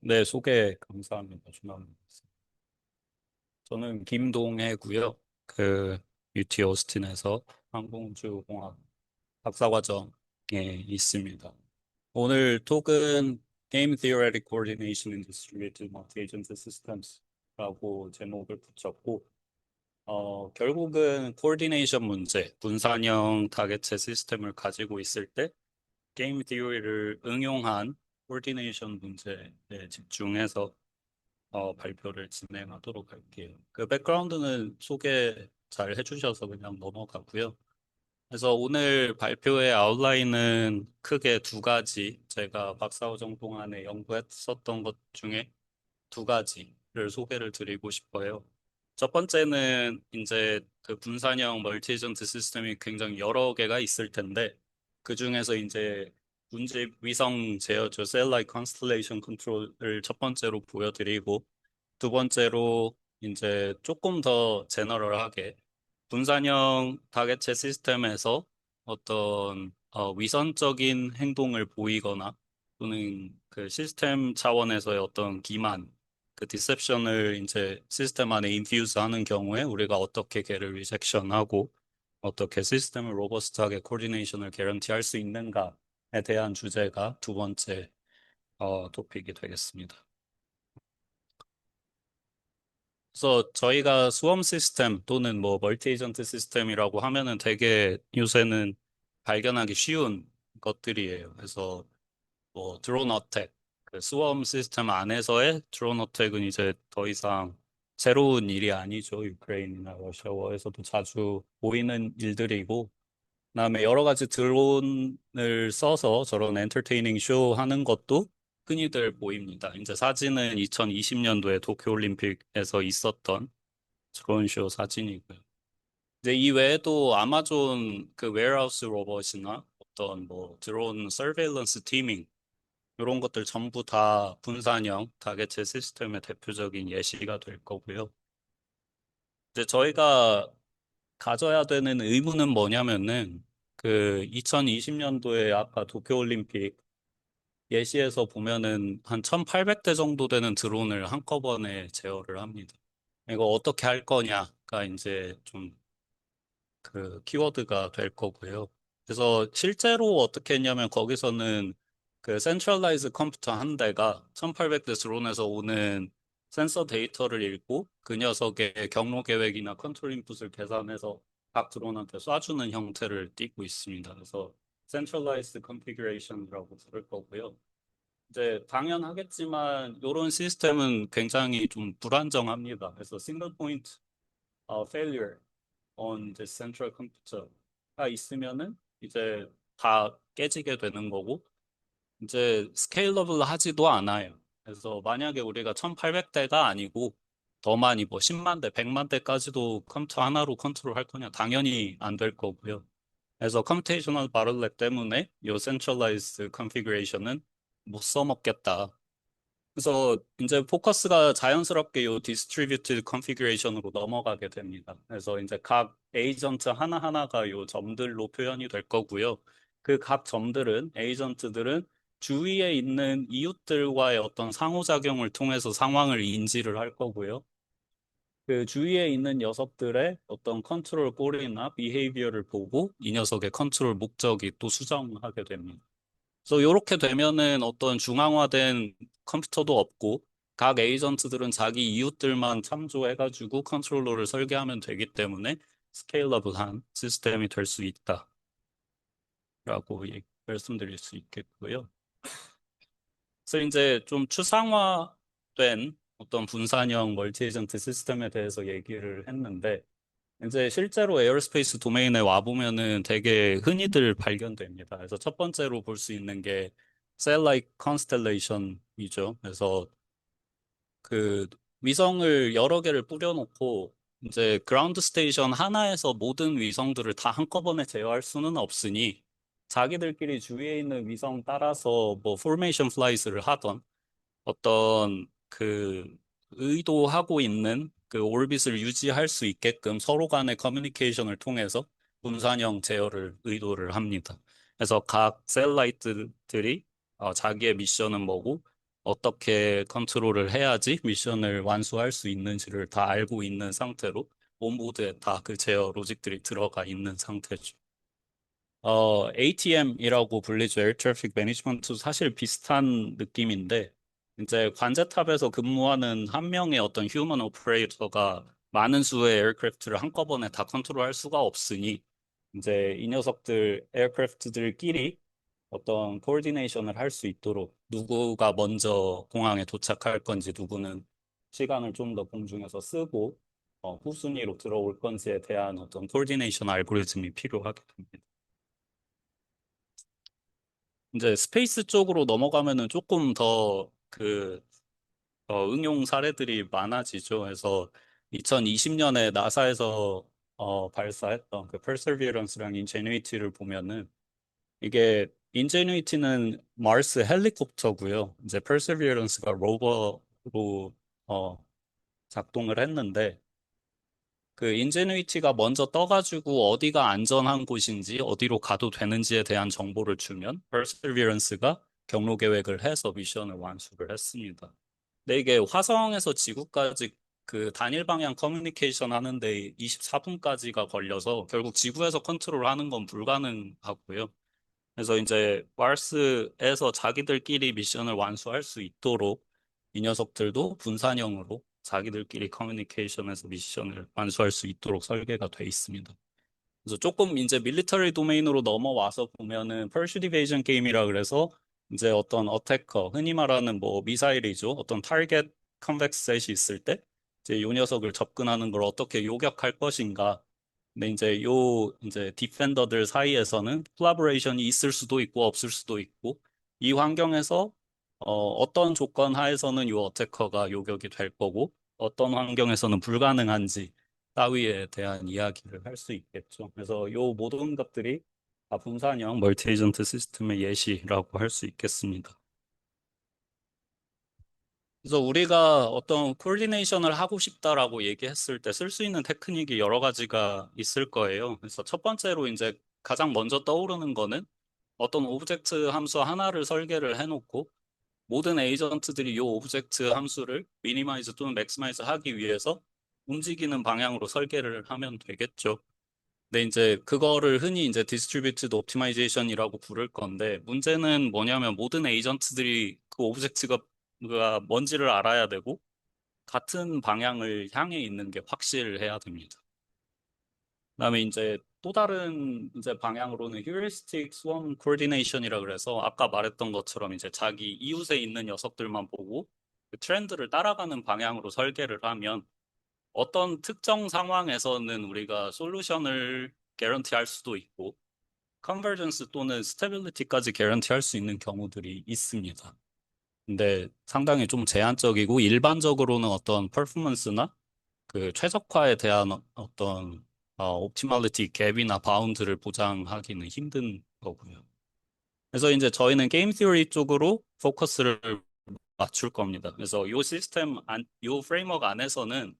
네, 소개 감사합니다. 주말. 저는 김동해고요. UT 오스틴에서 항공우주공학 박사과정에 있습니다. 오늘 톡은 Game Theoretic Coordination in Distributed Multi-Agent Systems라고 제목을 붙였고, 결국은 코디네이션 문제, 분산형 다개체 시스템을 가지고 있을 때 게임 디오리를 응용한 코디네이션 문제에 집중해서 발표를 진행하도록 할게요. 그 백그라운드는 소개 잘 해주셔서 그냥 넘어가고요. 그래서 오늘 발표의 아웃라인은 크게 두 가지, 제가 박사과정 동안에 연구했었던 것 중에 두 가지를 소개를 드리고 싶어요. 첫 번째는 이제 그 분산형 멀티 에이전트 시스템이 굉장히 여러 개가 있을 텐데, 그 중에서 이제 문제 위성 제어죠, 셀라이 컨스텔레이션 컨트롤을 첫 번째로 보여드리고, 두 번째로 이제 조금 더 제너럴하게 분산형 다개체 시스템에서 어떤 위선적인 행동을 보이거나 또는 그 시스템 차원에서의 어떤 기만, 그 디셉션을 이제 시스템 안에 인퓨즈 하는 경우에 우리가 어떻게 걔를 리젝션하고 어떻게 시스템을 로버스트하게 코디네이션을 개런티할 수 있는가에 대한 주제가 두 번째 토픽이 되겠습니다. 그래서 저희가 수험 시스템 또는 뭐 멀티 에이전트 시스템이라고 하면은 되게 요새는 발견하기 쉬운 것들이에요. 그래서 뭐 드론 어택, 그 수험 시스템 안에서의 드론 어택은 이제 더 이상 새로운 일이 아니죠. 유크레인이나 러시아워에서도 자주 보이는 일들이고, 그다음에 여러 가지 드론을 써서 저런 엔터테이닝 쇼 하는 것도 흔히들 보입니다. 이제 사진은 2020년도에 도쿄올림픽에서 있었던 드론 쇼 사진이고요. 이제 이 외에도 아마존 그 웨어하우스 로봇이나 어떤 뭐 드론 서베일런스 티밍 이런 것들 전부 다 분산형 다개체 시스템의 대표적인 예시가 될 거고요. 이제 저희가 가져야 되는 의무는 뭐냐면은 그 2020년도에 아까 도쿄올림픽 예시에서 보면은 한 1800대 정도 되는 드론을 한꺼번에 제어를 합니다. 이거 어떻게 할 거냐가 이제 좀 그 키워드가 될 거고요. 그래서 실제로 어떻게 했냐면 거기서는 그 센트럴라이즈 컴퓨터 한 대가 1800대 드론에서 오는 센서 데이터를 읽고 그 녀석의 경로 계획이나 컨트롤 인풋을 계산해서 각 드론한테 쏴주는 형태를 띠고 있습니다. 그래서 센트럴라이즈 컨피그레이션이라고 부를 거고요. 이제 당연하겠지만 이런 시스템은 굉장히 좀 불안정합니다. 그래서 싱글 포인트 failure on the central computer가 있으면은 이제 다 깨지게 되는 거고 이제 스케일러블 하지도 않아요. 그래서 만약에 우리가 1800대가 아니고 더 많이 뭐 10만 대, 100만 대까지도 컴퓨터 하나로 컨트롤 할 거냐? 당연히 안 될 거고요. 그래서 컴퓨테이셔널 바를렉 때문에 요 센트럴라이즈 컨피그레이션은 못 써먹겠다. 그래서 이제 포커스가 자연스럽게 요 디스트리뷰티드 컨피그레이션으로 넘어가게 됩니다. 그래서 이제 각 에이전트 하나하나가 요 점들로 표현이 될 거고요. 그 각 점들은, 에이전트들은 주위에 있는 이웃들과의 어떤 상호작용을 통해서 상황을 인지를 할 거고요. 그 주위에 있는 녀석들의 어떤 컨트롤 꼴이나 비헤이비어를 보고 이 녀석의 컨트롤 목적이 또 수정하게 됩니다. 그래서 이렇게 되면은 어떤 중앙화된 컴퓨터도 없고 각 에이전트들은 자기 이웃들만 참조해가지고 컨트롤러를 설계하면 되기 때문에 스케일러블한 시스템이 될 수 있다라고 말씀드릴 수 있겠고요. 그래서 이제 좀 추상화된 어떤 분산형 멀티 에이전트 시스템에 대해서 얘기를 했는데 이제 실제로 에어스페이스 도메인에 와보면은 되게 흔히들 발견됩니다. 그래서 첫 번째로 볼 수 있는 게 셀-like 컨스텔레이션이죠. 그래서 그 위성을 여러 개를 뿌려놓고 이제 그라운드 스테이션 하나에서 모든 위성들을 다 한꺼번에 제어할 수는 없으니 자기들끼리 주위에 있는 위성 따라서 뭐 포메이션 플라이트를 하던 어떤 그 의도하고 있는 그 올빗을 유지할 수 있게끔 서로 간의 커뮤니케이션을 통해서 분산형 제어를 의도를 합니다. 그래서 각 셀라이트들이 자기의 미션은 뭐고 어떻게 컨트롤을 해야지 미션을 완수할 수 있는지를 다 알고 있는 상태로 온보드에 다 그 제어 로직들이 들어가 있는 상태죠. ATM이라고 불리죠. Air Traffic Management. 사실 비슷한 느낌인데, 이제 관제탑에서 근무하는 한 명의 어떤 휴먼 오퍼레이터가 많은 수의 에어크래프트를 한꺼번에 다 컨트롤할 수가 없으니, 이제 이 녀석들, 에어크래프트들끼리 어떤 코디네이션을 할 수 있도록 누구가 먼저 공항에 도착할 건지, 누구는 시간을 좀 더 공중에서 쓰고, 후순위로 들어올 건지에 대한 어떤 코디네이션 알고리즘이 필요하게 됩니다. 이제 스페이스 쪽으로 넘어가면은 조금 더 응용 사례들이 많아지죠. 그래서 2020년에 나사에서 발사했던 그 Perseverance랑 Ingenuity를 보면은 이게 Ingenuity는 마르스 헬리콥터고요. 이제 Perseverance가 로버로 어, 작동을 했는데 그 인제누이티가 먼저 떠가지고 어디가 안전한 곳인지 어디로 가도 되는지에 대한 정보를 주면 퍼세비어런스가 경로 계획을 해서 미션을 완수를 했습니다. 근데 이게 화성에서 지구까지 그 단일 방향 커뮤니케이션 하는데 24분까지가 걸려서 결국 지구에서 컨트롤하는 건 불가능하고요. 그래서 이제 마르스에서 자기들끼리 미션을 완수할 수 있도록 이 녀석들도 분산형으로 자기들끼리 커뮤니케이션에서 미션을 완수할 수 있도록 설계가 돼 있습니다. 그래서 조금 이제 밀리터리 도메인으로 넘어와서 보면은 퍼슈트 이베이전 게임이라 그래서 이제 어떤 어태커, 흔히 말하는 뭐 미사일이죠. 어떤 타겟 컨벡셋이 있을 때 이제 요 녀석을 접근하는 걸 어떻게 요격할 것인가. 근데 이제 디펜더들 사이에서는 콜라보레이션이 있을 수도 있고 없을 수도 있고 이 환경에서 어떤 조건 하에서는 요 어태커가 요격이 될 거고 어떤 환경에서는 불가능한지 따위에 대한 이야기를 할 수 있겠죠. 그래서 요 모든 것들이 다 분산형 멀티 에이전트 시스템의 예시라고 할 수 있겠습니다. 그래서 우리가 어떤 코디네이션을 하고 싶다라고 얘기했을 때 쓸 수 있는 테크닉이 여러 가지가 있을 거예요. 그래서 첫 번째로 이제 가장 먼저 떠오르는 거는 어떤 오브젝트 함수 하나를 설계를 해놓고 모든 에이전트들이 이 오브젝트 함수를 미니마이즈 또는 맥시마이즈 하기 위해서 움직이는 방향으로 설계를 하면 되겠죠. 근데 이제 그거를 흔히 이제 디스트리뷰티드 옵티마이제이션이라고 부를 건데 문제는 뭐냐면 모든 에이전트들이 그 오브젝트가 뭔지를 알아야 되고 같은 방향을 향해 있는 게 확실해야 됩니다. 그다음에 이제 또 다른 이제 방향으로는 휴리스틱 스웜 코디네이션이라 그래서 아까 말했던 것처럼 이제 자기 이웃에 있는 녀석들만 보고 그 트렌드를 따라가는 방향으로 설계를 하면 어떤 특정 상황에서는 우리가 솔루션을 개런티할 수도 있고 컨버전스 또는 스테빌리티까지 개런티할 수 있는 경우들이 있습니다. 근데 상당히 좀 제한적이고 일반적으로는 어떤 퍼포먼스나 그 최적화에 대한 어떤 옵티멀리티 갭이나 바운드를 보장하기는 힘든 거고요. 그래서 이제 저희는 게임 티어리 쪽으로 포커스를 맞출 겁니다. 그래서 요 프레임워크 안에서는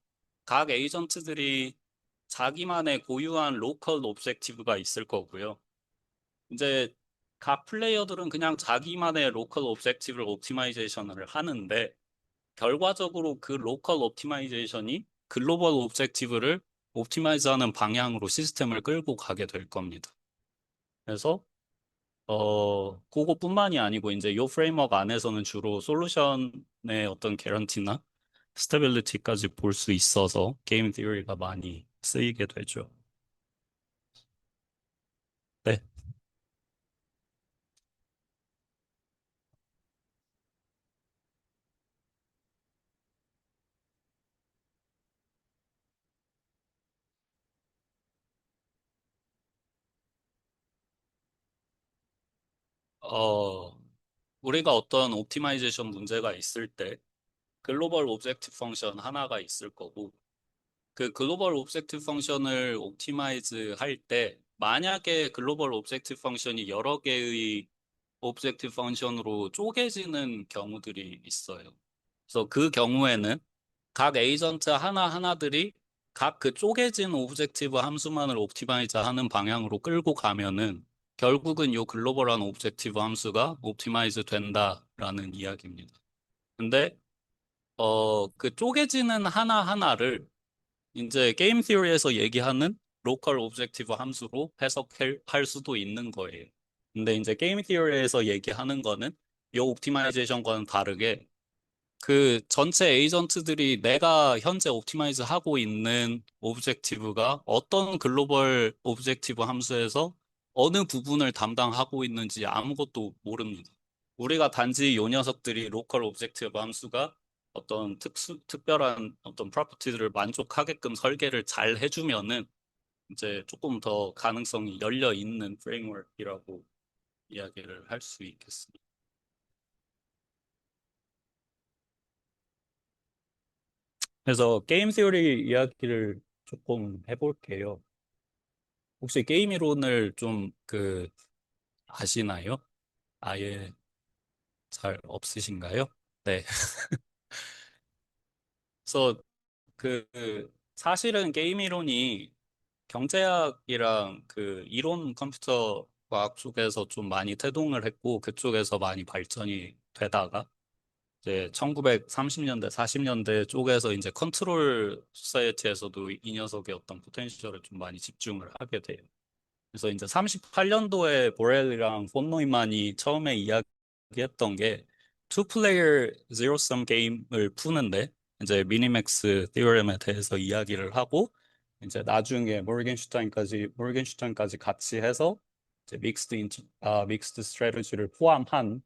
각 에이전트들이 자기만의 고유한 로컬 오브젝티브가 있을 거고요. 이제 각 플레이어들은 그냥 자기만의 로컬 오브젝티브를 옵티마이제이션을 하는데 결과적으로 그 로컬 옵티마이제이션이 글로벌 오브젝티브를 옵티마이즈하는 방향으로 시스템을 끌고 가게 될 겁니다. 그래서 그거뿐만이 아니고 이제 요 프레임워크 안에서는 주로 솔루션의 어떤 개런티나 스테빌리티까지 볼 수 있어서 게임 티어리가 많이 쓰이게 되죠. 네. 어, 우리가 어떤 옵티마이제이션 문제가 있을 때 글로벌 오브젝트 펑션 하나가 있을 거고 그 글로벌 오브젝트 펑션을 옵티마이즈 할 때 만약에 글로벌 오브젝트 펑션이 여러 개의 오브젝트 펑션으로 쪼개지는 경우들이 있어요. 그래서 그 경우에는 각 에이전트 하나하나들이 각 그 쪼개진 오브젝티브 함수만을 옵티마이즈 하는 방향으로 끌고 가면은 결국은 요 글로벌한 오브젝티브 함수가 옵티마이즈 된다라는 이야기입니다. 근데 그 쪼개지는 하나하나를 이제 게임 티어리에서 얘기하는 로컬 오브젝티브 함수로 해석할 수도 있는 거예요. 근데 이제 게임 티어리에서 얘기하는 거는 이 옵티마이제이션과는 다르게 그 전체 에이전트들이 내가 현재 옵티마이즈 하고 있는 오브젝티브가 어떤 글로벌 오브젝티브 함수에서 어느 부분을 담당하고 있는지 아무것도 모릅니다. 우리가 단지 요 녀석들이 로컬 오브젝티브 함수가 어떤 특별한 어떤 프로퍼티들을 만족하게끔 설계를 잘 해주면은 이제 조금 더 가능성이 열려 있는 프레임워크라고 이야기를 할 수 있겠습니다. 그래서 게임 시오리 이야기를 조금 해볼게요. 혹시 게임 이론을 좀 아시나요? 아예 잘 없으신가요? 네. 그래서 사실은 게임 이론이 경제학이랑 그 이론 컴퓨터 과학 쪽에서 좀 많이 태동을 했고 그쪽에서 많이 발전이 되다가 이제 1930년대, 40년대 쪽에서 이제 컨트롤 소사이어티에서도 이 녀석의 어떤 포텐셜을 좀 많이 집중을 하게 돼요. 그래서 이제 38년도에 보렐이랑 폰 노이만이 처음에 이야기했던 게 투 플레이어 제로 썸 게임을 푸는데 이제 미니맥스 티오렘에 대해서 이야기를 하고 이제 나중에 모르겐슈타인까지 같이 해서 이제 믹스드 스트래티지를 포함한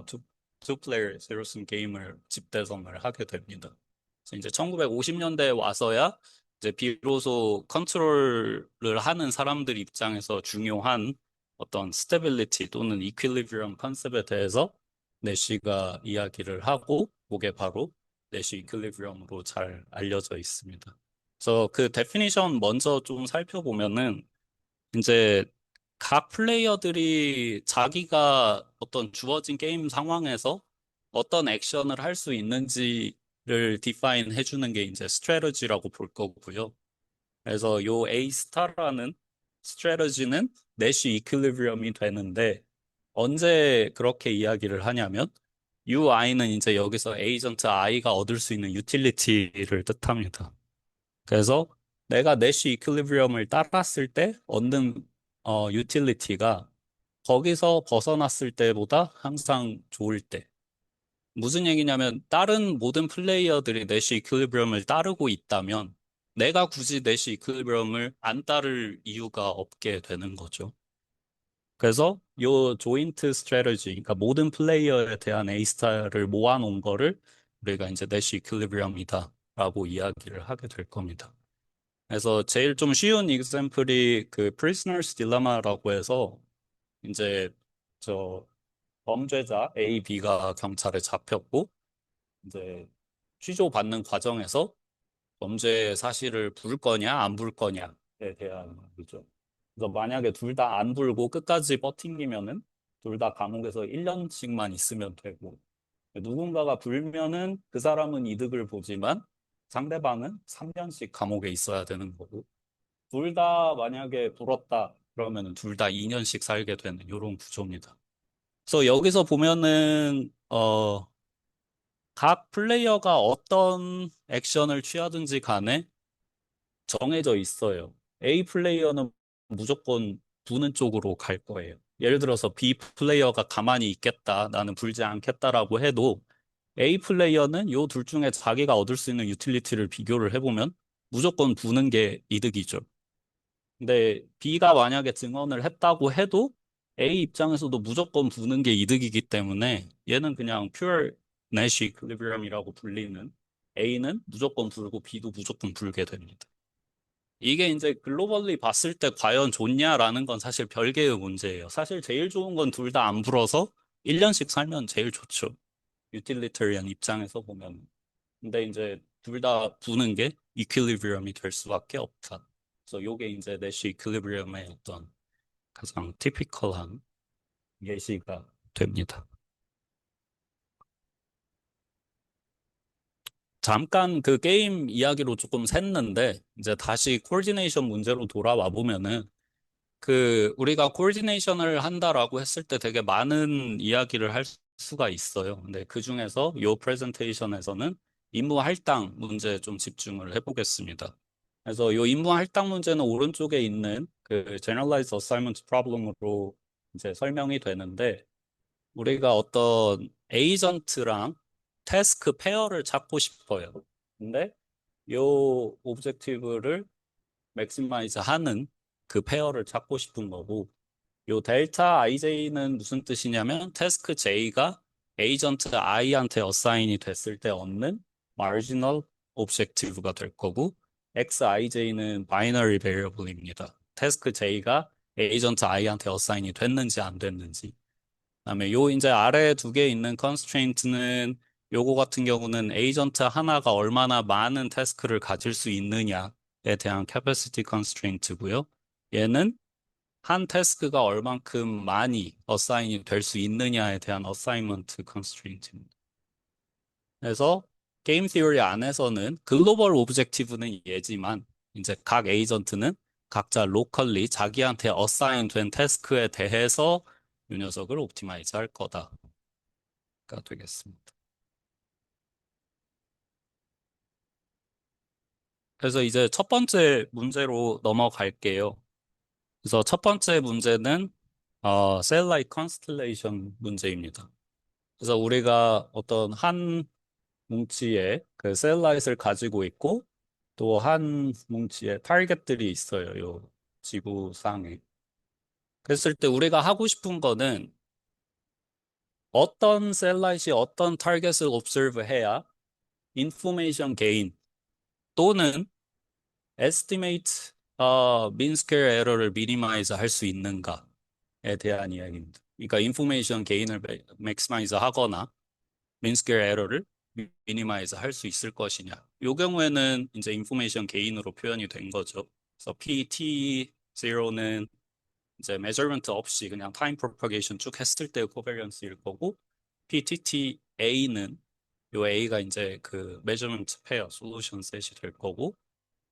투 플레이어 제로 썸 게임을 집대성을 하게 됩니다. 그래서 이제 1950년대에 와서야 이제 비로소 컨트롤을 하는 사람들 입장에서 중요한 어떤 스테빌리티 또는 이퀄리브리엄 컨셉에 대해서 내시가 이야기를 하고 그게 바로 내시 이퀄리브리엄으로 잘 알려져 있습니다. 그래서 그 데피니션 먼저 좀 살펴보면은 이제 각 플레이어들이 자기가 어떤 주어진 게임 상황에서 어떤 액션을 할 수 있는지를 디파인 해주는 게 이제 스트래터지라고 볼 거고요. 그래서 요 A 스타라는 스트래터지는 내시 이퀄리브리엄이 되는데 언제 그렇게 이야기를 하냐면 UI는 이제 여기서 에이전트 I가 얻을 수 있는 유틸리티를 뜻합니다. 그래서 내가 내시 이퀄리브리엄을 따랐을 때 얻는 유틸리티가 거기서 벗어났을 때보다 항상 좋을 때. 무슨 얘기냐면 다른 모든 플레이어들이 내시 이퀄리브리엄을 따르고 있다면 내가 굳이 내시 이퀄리브리엄을 안 따를 이유가 없게 되는 거죠. 그래서 요 조인트 스트래티지, 그러니까 모든 플레이어에 대한 A 스타를 모아놓은 거를 우리가 이제 내시 이퀄리브리엄이다라고 이야기를 하게 될 겁니다. 그래서 제일 좀 쉬운 example이 그 prisoner's dilemma라고 해서 이제 저 범죄자 A, B가 경찰에 잡혔고 이제 취조받는 과정에서 범죄 사실을 부를 거냐 안 부를 거냐에 대한 거죠. 그래서 만약에 둘 다 안 불고 끝까지 버팅기면은 둘 다 감옥에서 1년씩만 있으면 되고 누군가가 불면은 그 사람은 이득을 보지만 상대방은 3년씩 감옥에 있어야 되는 거고 둘 다 만약에 불었다 그러면은 둘 다 2년씩 살게 되는 이런 구조입니다. 그래서 여기서 보면은 각 플레이어가 어떤 액션을 취하든지 간에 정해져 있어요. A 플레이어는 무조건 부는 쪽으로 갈 거예요. 예를 들어서 B 플레이어가 가만히 있겠다, 나는 불지 않겠다라고 해도 A 플레이어는 요 둘 중에 자기가 얻을 수 있는 유틸리티를 비교를 해보면 무조건 부는 게 이득이죠. 근데 B가 만약에 증언을 했다고 해도 A 입장에서도 무조건 부는 게 이득이기 때문에 얘는 그냥 pure Nash equilibrium이라고 불리는 A는 무조건 불고 B도 무조건 불게 됩니다. 이게 이제 글로벌리 봤을 때 과연 좋냐라는 건 사실 별개의 문제예요. 사실 제일 좋은 건 둘 다 안 불어서 1년씩 살면 제일 좋죠. 유틸리터리안 입장에서 보면. 근데 이제 둘 다 부는 게 이퀄리브리엄이 될 수밖에 없다. 그래서 요게 이제 내시 이퀄리브리엄의 어떤 가장 티피컬한 예시가 됩니다. 잠깐 그 게임 이야기로 조금 샜는데 이제 다시 코디네이션 문제로 돌아와 보면은 우리가 코디네이션을 한다라고 했을 때 되게 많은 이야기를 할 수가 있어요. 근데 그 중에서 이 프레젠테이션에서는 임무 할당 문제에 좀 집중을 해보겠습니다. 그래서 이 임무 할당 문제는 오른쪽에 있는 그 Generalized Assignment Problem으로 이제 설명이 되는데 우리가 어떤 에이전트랑 태스크 페어를 찾고 싶어요. 근데 이 오브젝티브를 맥시마이즈 하는 그 페어를 찾고 싶은 거고 요 델타 IJ는 무슨 뜻이냐면 태스크 J가 에이전트 I한테 어사인이 됐을 때 얻는 마지널 오브젝티브가 될 거고 XIJ는 바이너리 베리어블입니다. 태스크 J가 에이전트 I한테 어사인이 됐는지 안 됐는지. 그다음에 요 이제 아래 두 개 있는 컨스트레인트는 요거 같은 경우는 에이전트 하나가 얼마나 많은 태스크를 가질 수 있느냐에 대한 캐퍼시티 컨스트레인트고요. 얘는 한 태스크가 얼만큼 많이 어사인이 될 수 있느냐에 대한 어사이먼트 컨스트레인트입니다. 그래서 게임 티오리 안에서는 글로벌 오브젝티브는 얘지만 이제 각 에이전트는 각자 로컬리 자기한테 어사인 된 태스크에 대해서 이 녀석을 옵티마이즈 할 거다가 되겠습니다. 그래서 이제 첫 번째 문제로 넘어갈게요. 그래서 첫 번째 문제는 셀라이트 컨스텔레이션 문제입니다. 그래서 우리가 어떤 한 뭉치에 그 셀라잇을 가지고 있고 또 한 뭉치에 타겟들이 있어요. 요 지구상에. 그랬을 때 우리가 하고 싶은 거는 어떤 셀라잇이 어떤 타겟을 옵서브 해야 인포메이션 게인 또는 estimate mean square error를 미니마이즈 할 수 있는가에 대한 이야기입니다. 그러니까 인포메이션 게인을 맥시마이즈 하거나 민스퀘어 에러를 미니마이즈 할 수 있을 것이냐. 이 경우에는 이제 인포메이션 게인으로 표현이 된 거죠. 그래서 PT0는 이제 메저먼트 없이 그냥 타임 프로파게이션 쭉 했을 때 코베리언스일 거고 PTTA는 요 A가 이제 그 메저먼트 페어 솔루션 셋이 될 거고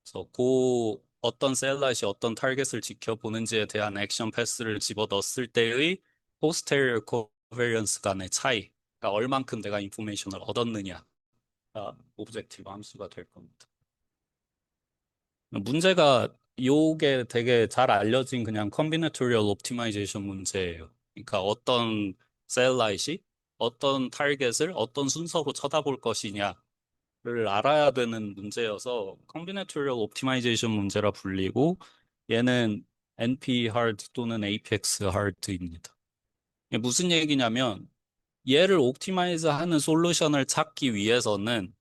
그래서 그 어떤 셀라잇이 어떤 타겟을 지켜보는지에 대한 액션 패스를 집어넣었을 때의 포스테리어 코베리언스 간의 차이 그러니까 얼만큼 내가 인포메이션을 얻었느냐가 오브젝티브 함수가 될 겁니다. 문제가 요게 되게 잘 알려진 그냥 컨비네토리얼 옵티마이제이션 문제예요. 그러니까 어떤 셀라잇이 어떤 타겟을 어떤 순서로 쳐다볼 것이냐를 알아야 되는 문제여서 컨비네토리얼 옵티마이제이션 문제라 불리고 얘는 NP hard 또는 APX hard입니다. 이게 무슨 얘기냐면 얘를 옵티마이즈 하는 솔루션을 찾기 위해서는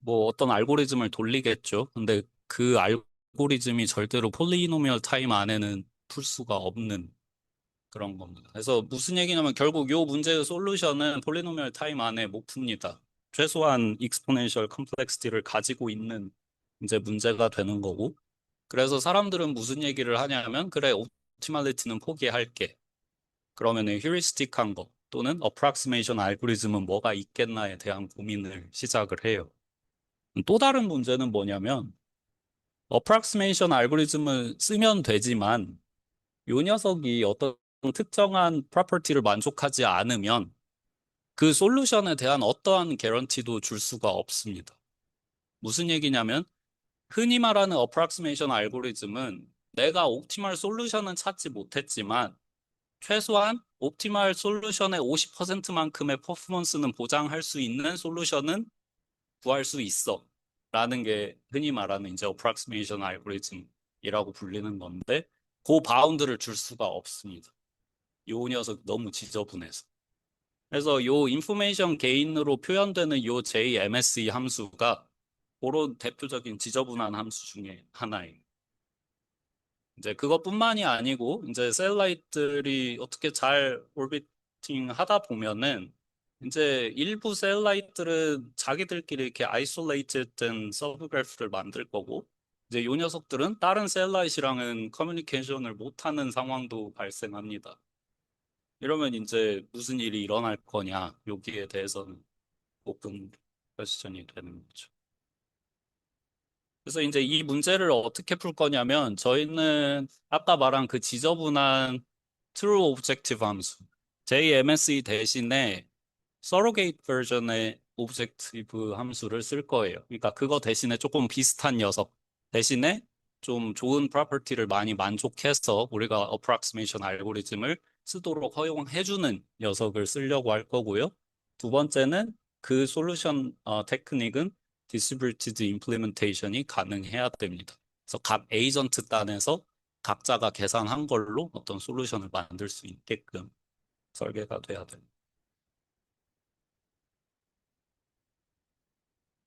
뭐 어떤 알고리즘을 돌리겠죠. 근데 그 알고리즘이 절대로 폴리노미얼 타임 안에는 풀 수가 없는 그런 겁니다. 그래서 무슨 얘기냐면 결국 요 문제의 솔루션은 폴리노미얼 타임 안에 못 풉니다. 최소한 익스포넨셜 컴플렉시티를 가지고 있는 이제 문제가 되는 거고. 그래서 사람들은 무슨 얘기를 하냐면 그래 옵티멀리티는 포기할게. 그러면은 휴리스틱한 거 또는 어프락시메이션 알고리즘은 뭐가 있겠나에 대한 고민을 시작을 해요. 또 다른 문제는 뭐냐면 어프락시메이션 알고리즘을 쓰면 되지만 요 녀석이 어떤 특정한 프로퍼티를 만족하지 않으면 그 솔루션에 대한 어떠한 개런티도 줄 수가 없습니다. 무슨 얘기냐면 흔히 말하는 어프락시메이션 알고리즘은 내가 옵티멀 솔루션은 찾지 못했지만 최소한 옵티멀 솔루션의 50%만큼의 퍼포먼스는 보장할 수 있는 솔루션은 구할 수 있어. 라는 게 흔히 말하는 이제 어프락시메이션 알고리즘이라고 불리는 건데 그 바운드를 줄 수가 없습니다. 요 녀석 너무 지저분해서. 그래서 요 인포메이션 게인으로 표현되는 요 JMSE 함수가 그런 대표적인 지저분한 함수 중에 하나예요. 이제 그것뿐만이 아니고 이제 셀라이트들이 어떻게 잘 올비팅 하다 보면은 이제 일부 셀라이트들은 자기들끼리 이렇게 아이솔레이트 된 서브 그래프를 만들 거고 이제 요 녀석들은 다른 셀라이트랑은 커뮤니케이션을 못하는 상황도 발생합니다. 이러면 이제 무슨 일이 일어날 거냐 여기에 대해서는 오픈 퀘스천이 되는 거죠. 그래서 이제 이 문제를 어떻게 풀 거냐면 저희는 아까 말한 그 지저분한 true objective 함수, JMSE 대신에 서로게이트 버전의 오브젝티브 함수를 쓸 거예요. 그러니까 그거 대신에 조금 비슷한 녀석 대신에 좀 좋은 프로퍼티를 많이 만족해서 우리가 어프락시메이션 알고리즘을 쓰도록 허용해주는 녀석을 쓰려고 할 거고요. 두 번째는 그 솔루션 테크닉은 디스트리뷰티드 임플리멘테이션이 가능해야 됩니다. 그래서 각 에이전트 단에서 각자가 계산한 걸로 어떤 솔루션을 만들 수 있게끔 설계가 돼야 됩니다.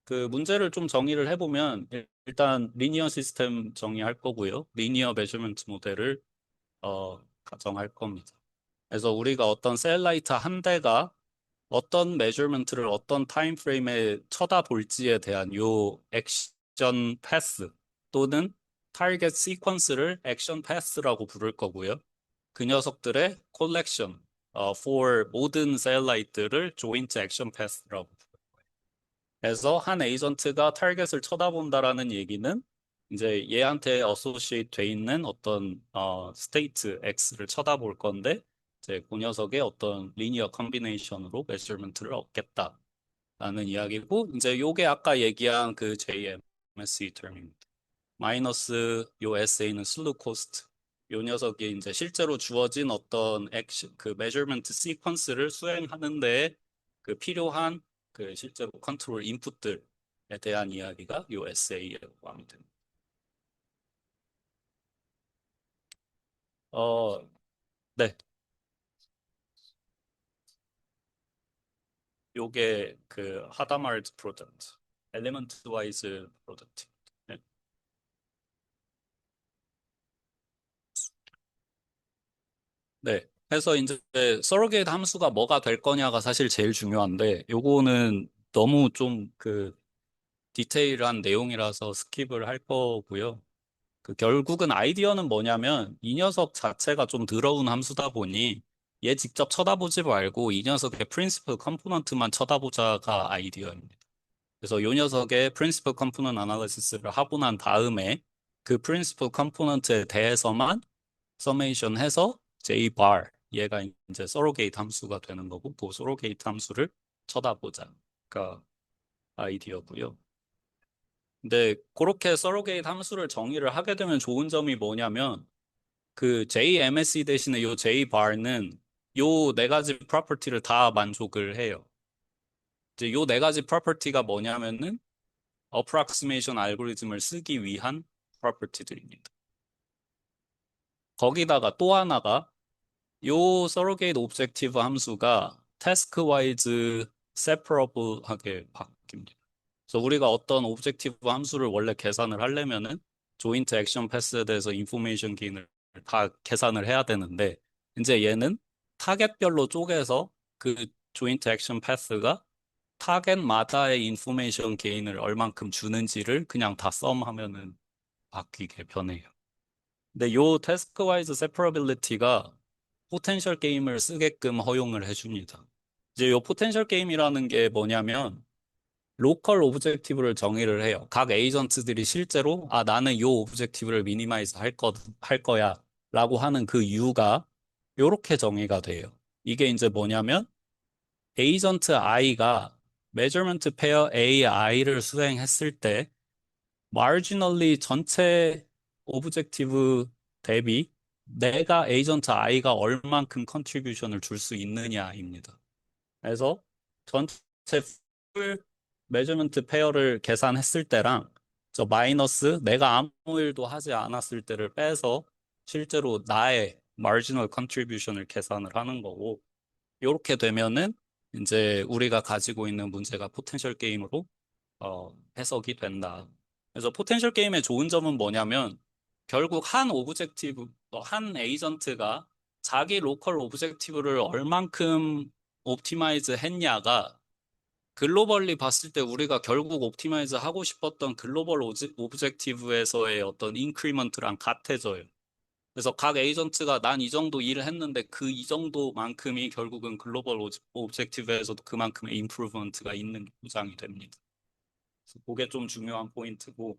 그 문제를 좀 정의를 해보면 일단 리니어 시스템 정의할 거고요. 리니어 매저먼트 모델을 가정할 겁니다. 그래서 우리가 어떤 셀라이트 한 대가 어떤 매저먼트를 어떤 타임 프레임에 쳐다볼지에 대한 요 액션 패스 또는 타겟 시퀀스를 액션 패스라고 부를 거고요. 그 녀석들의 콜렉션 for 모든 셀라이트를 조인트 액션 패스라고 그래서 한 에이전트가 타겟을 쳐다본다라는 얘기는 이제 얘한테 어소시에이트 돼 있는 어떤 스테이트 X를 쳐다볼 건데 이제 그 녀석의 어떤 리니어 컨비네이션으로 메저먼트를 얻겠다라는 이야기고 이제 요게 아까 얘기한 그 JMSE term입니다. 마이너스 요 SA는 슬루 코스트. 요 녀석이 이제 실제로 주어진 어떤 액션, 그 메저먼트 시퀀스를 수행하는데 그 필요한 그 실제로 컨트롤 인풋들에 대한 이야기가 요 SA라고 하면 됩니다. 어, 네. 요게 그 하다말드 프로덕트, 엘리먼트 와이즈 프로덕트. 네. 네. 그래서 이제 서로게이트 함수가 뭐가 될 거냐가 사실 제일 중요한데 요거는 너무 좀그 디테일한 내용이라서 스킵을 할 거고요. 그 결국은 아이디어는 뭐냐면 이 녀석 자체가 좀 더러운 함수다 보니 얘 직접 쳐다보지 말고 이 녀석의 프린시플 컴포넌트만 쳐다보자가 아이디어입니다. 그래서 이 녀석의 프린시플 컴포넌트 아날리시스를 하고 난 다음에 그 프린시플 컴포넌트에 대해서만 서메이션 해서 J bar 얘가 이제 서로게이트 함수가 되는 거고 그 서로게이트 함수를 쳐다보자가 아이디어고요. 근데 그렇게 서로게이트 함수를 정의를 하게 되면 좋은 점이 뭐냐면 그 JMSE 대신에 요 JBar는 요 네 가지 프로퍼티를 다 만족을 해요. 이제 요 네 가지 프로퍼티가 뭐냐면은 어프락시메이션 알고리즘을 쓰기 위한 프로퍼티들입니다. 거기다가 또 하나가 요 서로게이트 오브젝티브 함수가 태스크 와이즈 세퍼러블하게 바뀝니다. 그래서 우리가 어떤 오브젝티브 함수를 원래 계산을 하려면은 조인트 액션 패스에 대해서 인포메이션 게인을 다 계산을 해야 되는데 이제 얘는 타겟별로 쪼개서 그 조인트 액션 패스가 타겟마다의 인포메이션 게인을 얼만큼 주는지를 그냥 다 썸하면은 바뀌게 변해요. 근데 요 태스크 와이즈 세퍼러빌리티가 포텐셜 게임을 쓰게끔 허용을 해줍니다. 이제 요 포텐셜 게임이라는 게 뭐냐면 로컬 오브젝티브를 정의를 해요. 각 에이전트들이 실제로 나는 요 오브젝티브를 미니마이즈 할 거야 라고 하는 그 이유가 요렇게 정의가 돼요. 이게 이제 뭐냐면 에이전트 I가 메저먼트 페어 AI를 수행했을 때 marginally 전체 오브젝티브 대비 내가 에이전트 I가 얼만큼 컨트리뷰션을 줄 수 있느냐입니다. 그래서 전체 풀 매저먼트 페어를 계산했을 때랑 저 마이너스 내가 아무 일도 하지 않았을 때를 빼서 실제로 나의 마지널 컨트리뷰션을 계산을 하는 거고 이렇게 되면은 이제 우리가 가지고 있는 문제가 포텐셜 게임으로 해석이 된다. 그래서 포텐셜 게임의 좋은 점은 뭐냐면 결국 한 오브젝티브, 한 에이전트가 자기 로컬 오브젝티브를 얼만큼 옵티마이즈 했냐가 글로벌리 봤을 때 우리가 결국 옵티마이즈 하고 싶었던 글로벌 오브젝티브에서의 어떤 인크리먼트랑 같아져요. 그래서 각 에이전트가 난 이 정도 일을 했는데 그 이 정도만큼이 결국은 글로벌 오브젝티브에서도 그만큼의 임프루먼트가 있는 게 보장이 됩니다. 그래서 그게 좀 중요한 포인트고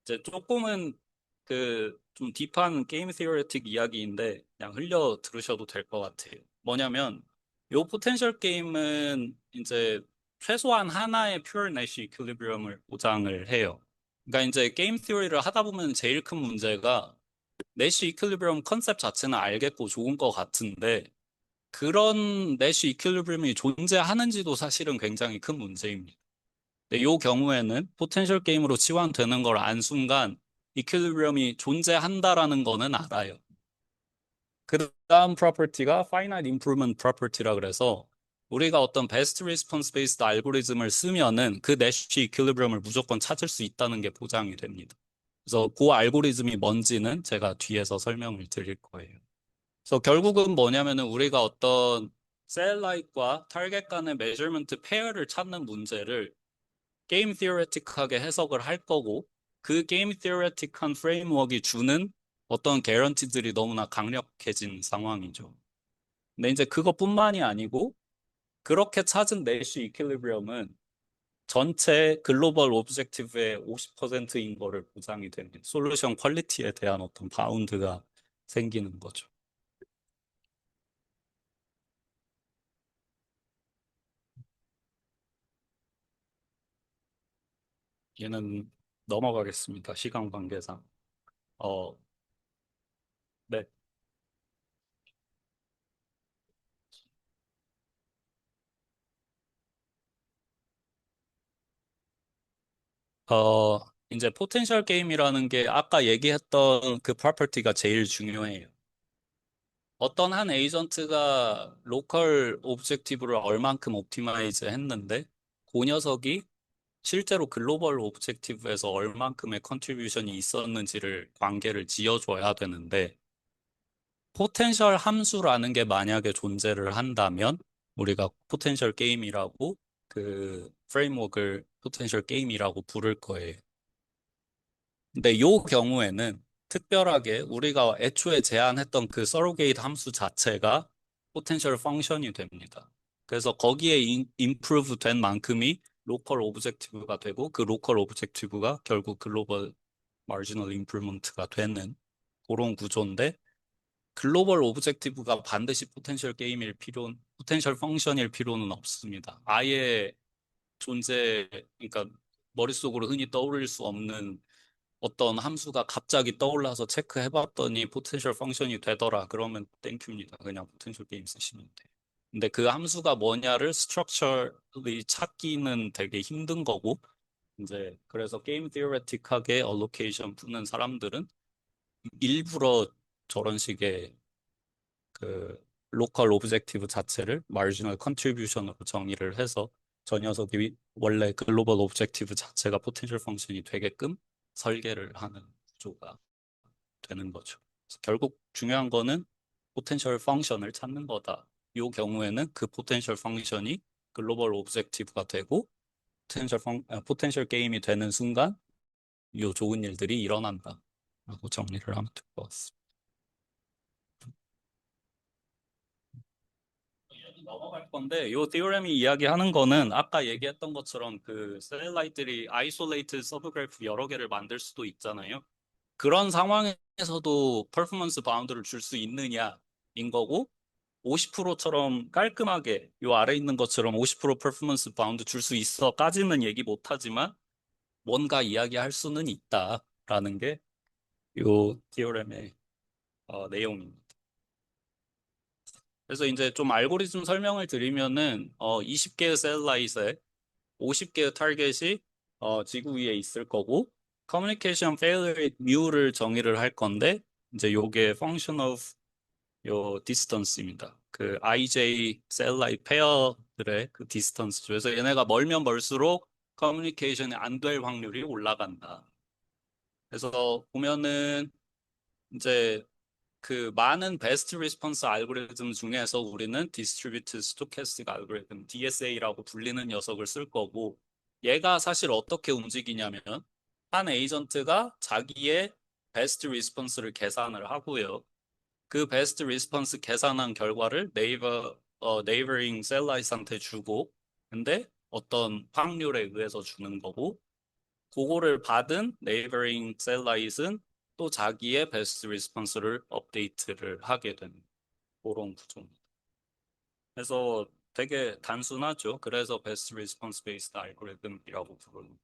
이제 조금은 그 좀 딥한 게임 티어리틱 이야기인데 그냥 흘려 들으셔도 될 것 같아요. 뭐냐면 요 포텐셜 게임은 이제 최소한 하나의 퓨어 내시 이퀄리브리엄을 보장을 해요. 그러니까 이제 게임 티어리를 하다 보면 제일 큰 문제가 내시 이퀄리브리엄 컨셉 자체는 알겠고 좋은 것 같은데 그런 내시 이퀄리브리엄이 존재하는지도 사실은 굉장히 큰 문제입니다. 근데 이 경우에는 포텐셜 게임으로 치환되는 걸 안 순간 이퀄리브리엄이 존재한다라는 거는 알아요. 그 다음 프로퍼티가 finite improvement property라 그래서 우리가 어떤 best response based 알고리즘을 쓰면은 그 내시 이퀄리브리엄을 무조건 찾을 수 있다는 게 보장이 됩니다. 그래서 그 알고리즘이 뭔지는 제가 뒤에서 설명을 드릴 거예요. 그래서 결국은 뭐냐면은 우리가 어떤 셀 라이트과 타겟 간의 메저먼트 페어를 찾는 문제를 게임 티어레틱하게 해석을 할 거고 그 게임 티어레틱한 프레임워크가 주는 어떤 개런티들이 너무나 강력해진 상황이죠. 근데 이제 그것뿐만이 아니고 그렇게 찾은 내시 이퀄리브리엄은 전체 글로벌 오브젝티브의 50%인 거를 보장이 되는 솔루션 퀄리티에 대한 어떤 바운드가 생기는 거죠. 얘는 넘어가겠습니다. 시간 관계상. 어, 네. 어, 이제 포텐셜 게임이라는 게 아까 얘기했던 그 프로퍼티가 제일 중요해요. 어떤 한 에이전트가 로컬 오브젝티브를 얼만큼 옵티마이즈 했는데 그 녀석이 실제로 글로벌 오브젝티브에서 얼만큼의 컨트리뷰션이 있었는지를 관계를 지어줘야 되는데 포텐셜 함수라는 게 만약에 존재를 한다면 우리가 포텐셜 게임이라고 그 프레임워크를 포텐셜 게임이라고 부를 거예요. 근데 요 경우에는 특별하게 우리가 애초에 제안했던 그 서로게이트 함수 자체가 포텐셜 펑션이 됩니다. 그래서 거기에 임프루브 된 만큼이 로컬 오브젝티브가 되고 그 로컬 오브젝티브가 결국 글로벌 마지널 임프루먼트가 되는 그런 구조인데 글로벌 오브젝티브가 반드시 포텐셜 펑션일 필요는 없습니다. 아예 그러니까 머릿속으로 흔히 떠오를 수 없는 어떤 함수가 갑자기 떠올라서 체크해봤더니 포텐셜 펑션이 되더라. 그러면 땡큐입니다. 그냥 포텐셜 게임 쓰시면 돼요. 근데 그 함수가 뭐냐를 스트럭처리 찾기는 되게 힘든 거고, 이제 그래서 게임 티어레틱하게 얼로케이션 푸는 사람들은 일부러 저런 식의 그 로컬 오브젝티브 자체를 마지널 컨트리뷰션으로 정의를 해서 저 녀석이 원래 글로벌 오브젝티브 자체가 포텐셜 펑션이 되게끔 설계를 하는 구조가 되는 거죠. 그래서 결국 중요한 거는 포텐셜 펑션을 찾는 거다. 이 경우에는 그 포텐셜 펑션이 글로벌 오브젝티브가 되고 포텐셜 게임이 되는 순간 이 좋은 일들이 일어난다. 라고 정리를 하면 될 것 같습니다. 넘어갈 건데 요 디오렘이 이야기하는 거는 아까 얘기했던 것처럼 그 셀라이트들이 아이솔레이트 서브그래프 여러 개를 만들 수도 있잖아요. 그런 상황에서도 퍼포먼스 바운드를 줄 수 있느냐인 거고 50%처럼 깔끔하게 요 아래 있는 것처럼 50% 퍼포먼스 바운드 줄 수 있어까지는 얘기 못 하지만 뭔가 이야기할 수는 있다라는 게 요 디오렘의 내용입니다. 그래서 이제 좀 알고리즘 설명을 드리면은 20개의 셀라이트에 50개의 타겟이 지구 위에 있을 거고 커뮤니케이션 페일리어 뮤를 정의를 할 건데 이제 요게 function of 요 디스턴스입니다. 그 IJ 셀라이트 페어들의 그 디스턴스죠. 그래서 얘네가 멀면 멀수록 커뮤니케이션이 안 될 확률이 올라간다. 그래서 보면은 이제 그 많은 베스트 리스폰스 알고리즘 중에서 우리는 디스트리뷰트 스토캐스틱 알고리즘 DSA라고 불리는 녀석을 쓸 거고 얘가 사실 어떻게 움직이냐면 한 에이전트가 자기의 베스트 리스폰스를 계산을 하고요. 그 베스트 리스폰스 계산한 결과를 네이버링 셀라이트한테 주고 근데 어떤 확률에 의해서 주는 거고 그거를 받은 네이버링 셀라이트는 또 자기의 베스트 리스폰스를 업데이트를 하게 되는 그런 구조입니다. 그래서 되게 단순하죠. 그래서 Best Response Based Algorithm이라고 부르는.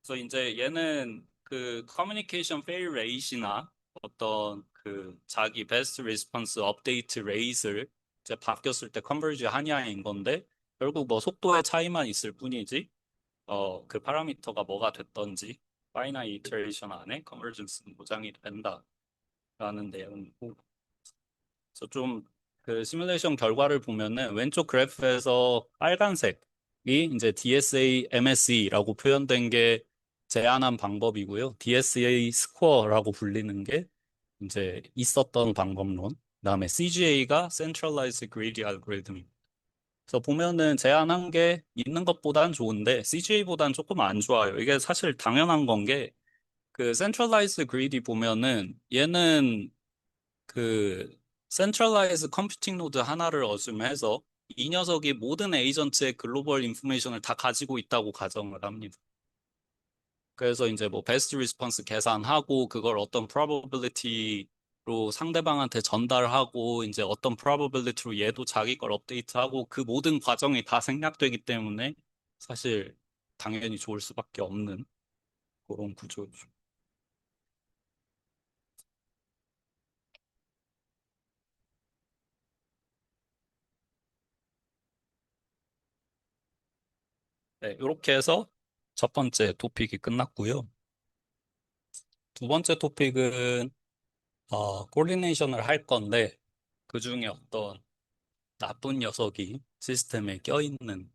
그래서 이제 얘는 그 Communication Fail Rate이나 어떤 그 자기 Best Response Update Rate을 이제 바뀌었을 때 컨버지 하냐인 건데 결국 뭐 속도의 차이만 있을 뿐이지 그 파라미터가 뭐가 됐던지 파이나이 이터레이션 안에 컨버전스는 보장이 된다라는 내용이고 그래서 좀 그 시뮬레이션 결과를 보면은 왼쪽 그래프에서 빨간색이 이제 DSA MSE라고 표현된 게 제안한 방법이고요. DSA 스코어라고 불리는 게 이제 있었던 방법론. 그다음에 CGA가 Centralized Greedy Algorithm. 그래서 보면은 제안한 게 있는 것보단 좋은데 CGA보단 조금 안 좋아요. 이게 사실 당연한 건 게 그 Centralized Greedy 보면은 얘는 그 센트럴라이즈 컴퓨팅 노드 하나를 어줌해서 이 녀석이 모든 에이전트의 글로벌 인포메이션을 다 가지고 있다고 가정을 합니다. 그래서 이제 뭐 베스트 리스폰스 계산하고 그걸 어떤 probability로 상대방한테 전달하고 이제 어떤 probability로 얘도 자기 걸 업데이트하고 그 모든 과정이 다 생략되기 때문에 사실 당연히 좋을 수밖에 없는 그런 구조죠. 네, 이렇게 해서 첫 번째 토픽이 끝났고요. 두 번째 토픽은 코디네이션을 할 건데 그 중에 어떤 나쁜 녀석이 시스템에 껴있는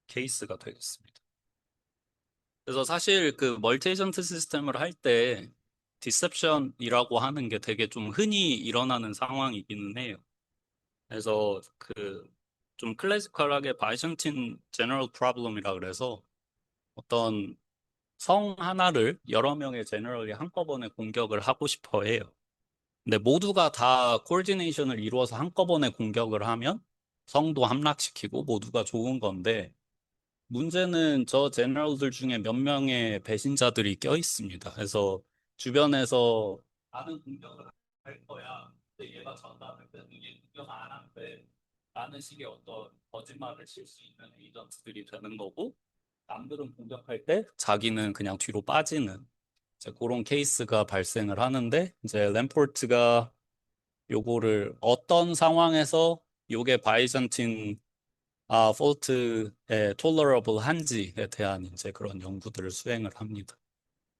케이스가 되겠습니다. 그래서 사실 그 멀티 에이전트 시스템을 할 때 디셉션이라고 하는 게 되게 좀 흔히 일어나는 상황이기는 해요. 그래서 그 좀 클래시컬하게 바이전틴 제너럴 프로블럼이라 그래서 어떤 성 하나를 여러 명의 제너럴이 한꺼번에 공격을 하고 싶어 해요. 근데 모두가 다 코디네이션을 이루어서 한꺼번에 공격을 하면 성도 함락시키고 모두가 좋은 건데 문제는 저 제너럴들 중에 몇 명의 배신자들이 껴 있습니다. 그래서 주변에서 나는 공격을 할 거야. 근데 얘가 전담을 때는 얘 공격 안 한대. 라는 식의 어떤 거짓말을 칠 수 있는 에이전트들이 되는 거고 남들은 공격할 때 자기는 그냥 뒤로 빠지는 이제 그런 케이스가 발생을 하는데 이제 램포르트가 요거를 어떤 상황에서 요게 바이전틴 폴트에 tolerable 한지에 대한 이제 그런 연구들을 수행을 합니다.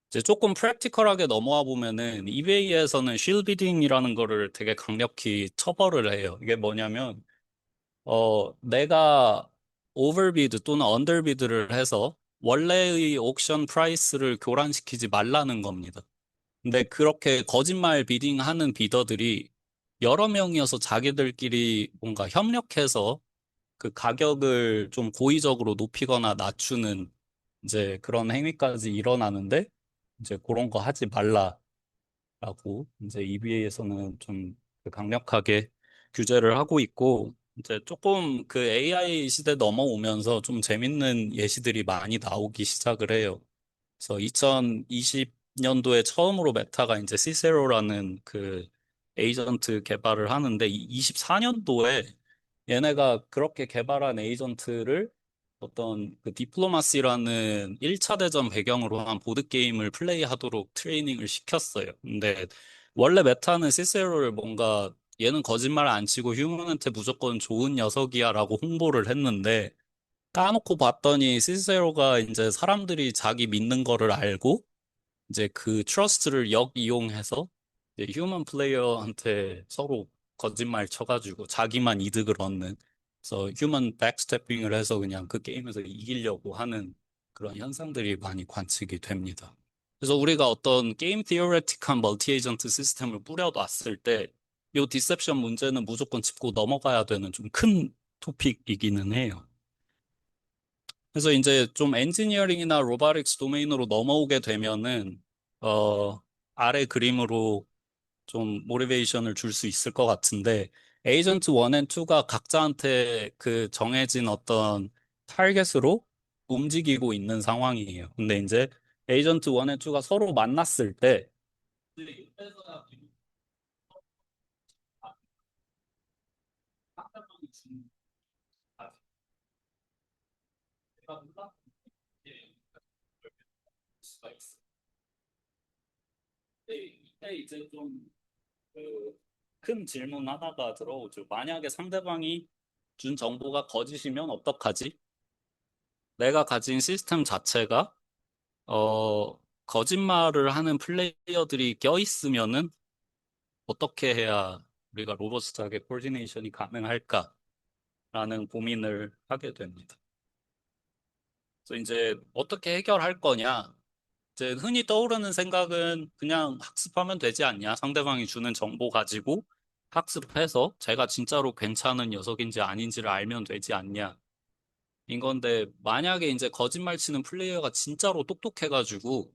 이제 조금 프랙티컬하게 넘어와 보면은 이베이에서는 쉴비딩이라는 거를 되게 강력히 처벌을 해요. 이게 뭐냐면 내가 오버비드 또는 언더비드를 해서 원래의 옥션 프라이스를 교란시키지 말라는 겁니다. 근데 그렇게 거짓말 비딩하는 비더들이 여러 명이어서 자기들끼리 뭔가 협력해서 그 가격을 좀 고의적으로 높이거나 낮추는 이제 그런 행위까지 일어나는데 이제 그런 거 하지 말라라고 이제 EBA에서는 좀 그 강력하게 규제를 하고 있고 이제 조금 그 AI 시대 넘어오면서 좀 재밌는 예시들이 많이 나오기 시작을 해요. 그래서 2020년도에 처음으로 메타가 이제 시세로라는 그 에이전트 개발을 하는데 24년도에 얘네가 그렇게 개발한 에이전트를 어떤 그 디플로마시라는 1차 대전 배경으로 한 보드게임을 플레이하도록 트레이닝을 시켰어요. 근데 원래 메타는 시세로를 뭔가 얘는 거짓말 안 치고 휴먼한테 무조건 좋은 녀석이야 라고 홍보를 했는데 까놓고 봤더니 시세로가 이제 사람들이 자기 믿는 거를 알고 이제 그 트러스트를 역이용해서 이제 휴먼 플레이어한테 서로 거짓말 쳐가지고 자기만 이득을 얻는 그래서 휴먼 백스태핑을 해서 그냥 그 게임에서 이기려고 하는 그런 현상들이 많이 관측이 됩니다. 그래서 우리가 어떤 게임 티어레틱한 멀티 에이전트 시스템을 뿌려놨을 때 이 디셉션 문제는 무조건 짚고 넘어가야 되는 좀 큰 토픽이기는 해요. 그래서 이제 좀 엔지니어링이나 로보틱스 도메인으로 넘어오게 되면은 어 아래 그림으로 좀 모티베이션을 줄 수 있을 것 같은데 에이전트 1 앤 2가 각자한테 그 정해진 어떤 타겟으로 움직이고 있는 상황이에요. 근데 이제 에이전트 1 앤 2가 서로 만났을 때 이때 이제 좀 그 큰 질문 하나가 들어오죠. 만약에 상대방이 준 정보가 거짓이면 어떡하지? 내가 가진 시스템 자체가 거짓말을 하는 플레이어들이 껴있으면은 어떻게 해야 우리가 로버스트하게 코디네이션이 가능할까라는 고민을 하게 됩니다. 그래서 이제 어떻게 해결할 거냐? 이제 흔히 떠오르는 생각은 그냥 학습하면 되지 않냐? 상대방이 주는 정보 가지고 학습해서 제가 진짜로 괜찮은 녀석인지 아닌지를 알면 되지 않냐? 인 건데 만약에 이제 거짓말 치는 플레이어가 진짜로 똑똑해가지고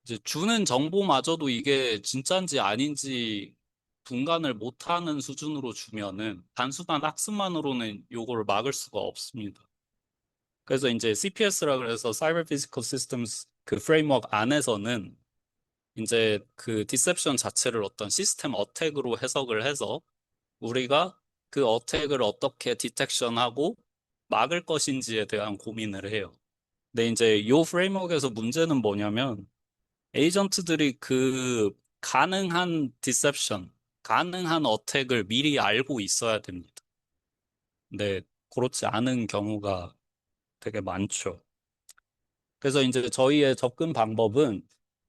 이제 주는 정보마저도 이게 진짜인지 아닌지 분간을 못하는 수준으로 주면은 단순한 학습만으로는 요거를 막을 수가 없습니다. 그래서 이제 CPS라 그래서 Cyber Physical Systems 그 프레임워크 안에서는 이제 그 디셉션 자체를 어떤 시스템 어택으로 해석을 해서 우리가 그 어택을 어떻게 디텍션하고 막을 것인지에 대한 고민을 해요. 근데 이제 요 프레임워크에서 문제는 뭐냐면 에이전트들이 그 가능한 디셉션, 가능한 어택을 미리 알고 있어야 됩니다. 근데 그렇지 않은 경우가 되게 많죠. 그래서 이제 저희의 접근 방법은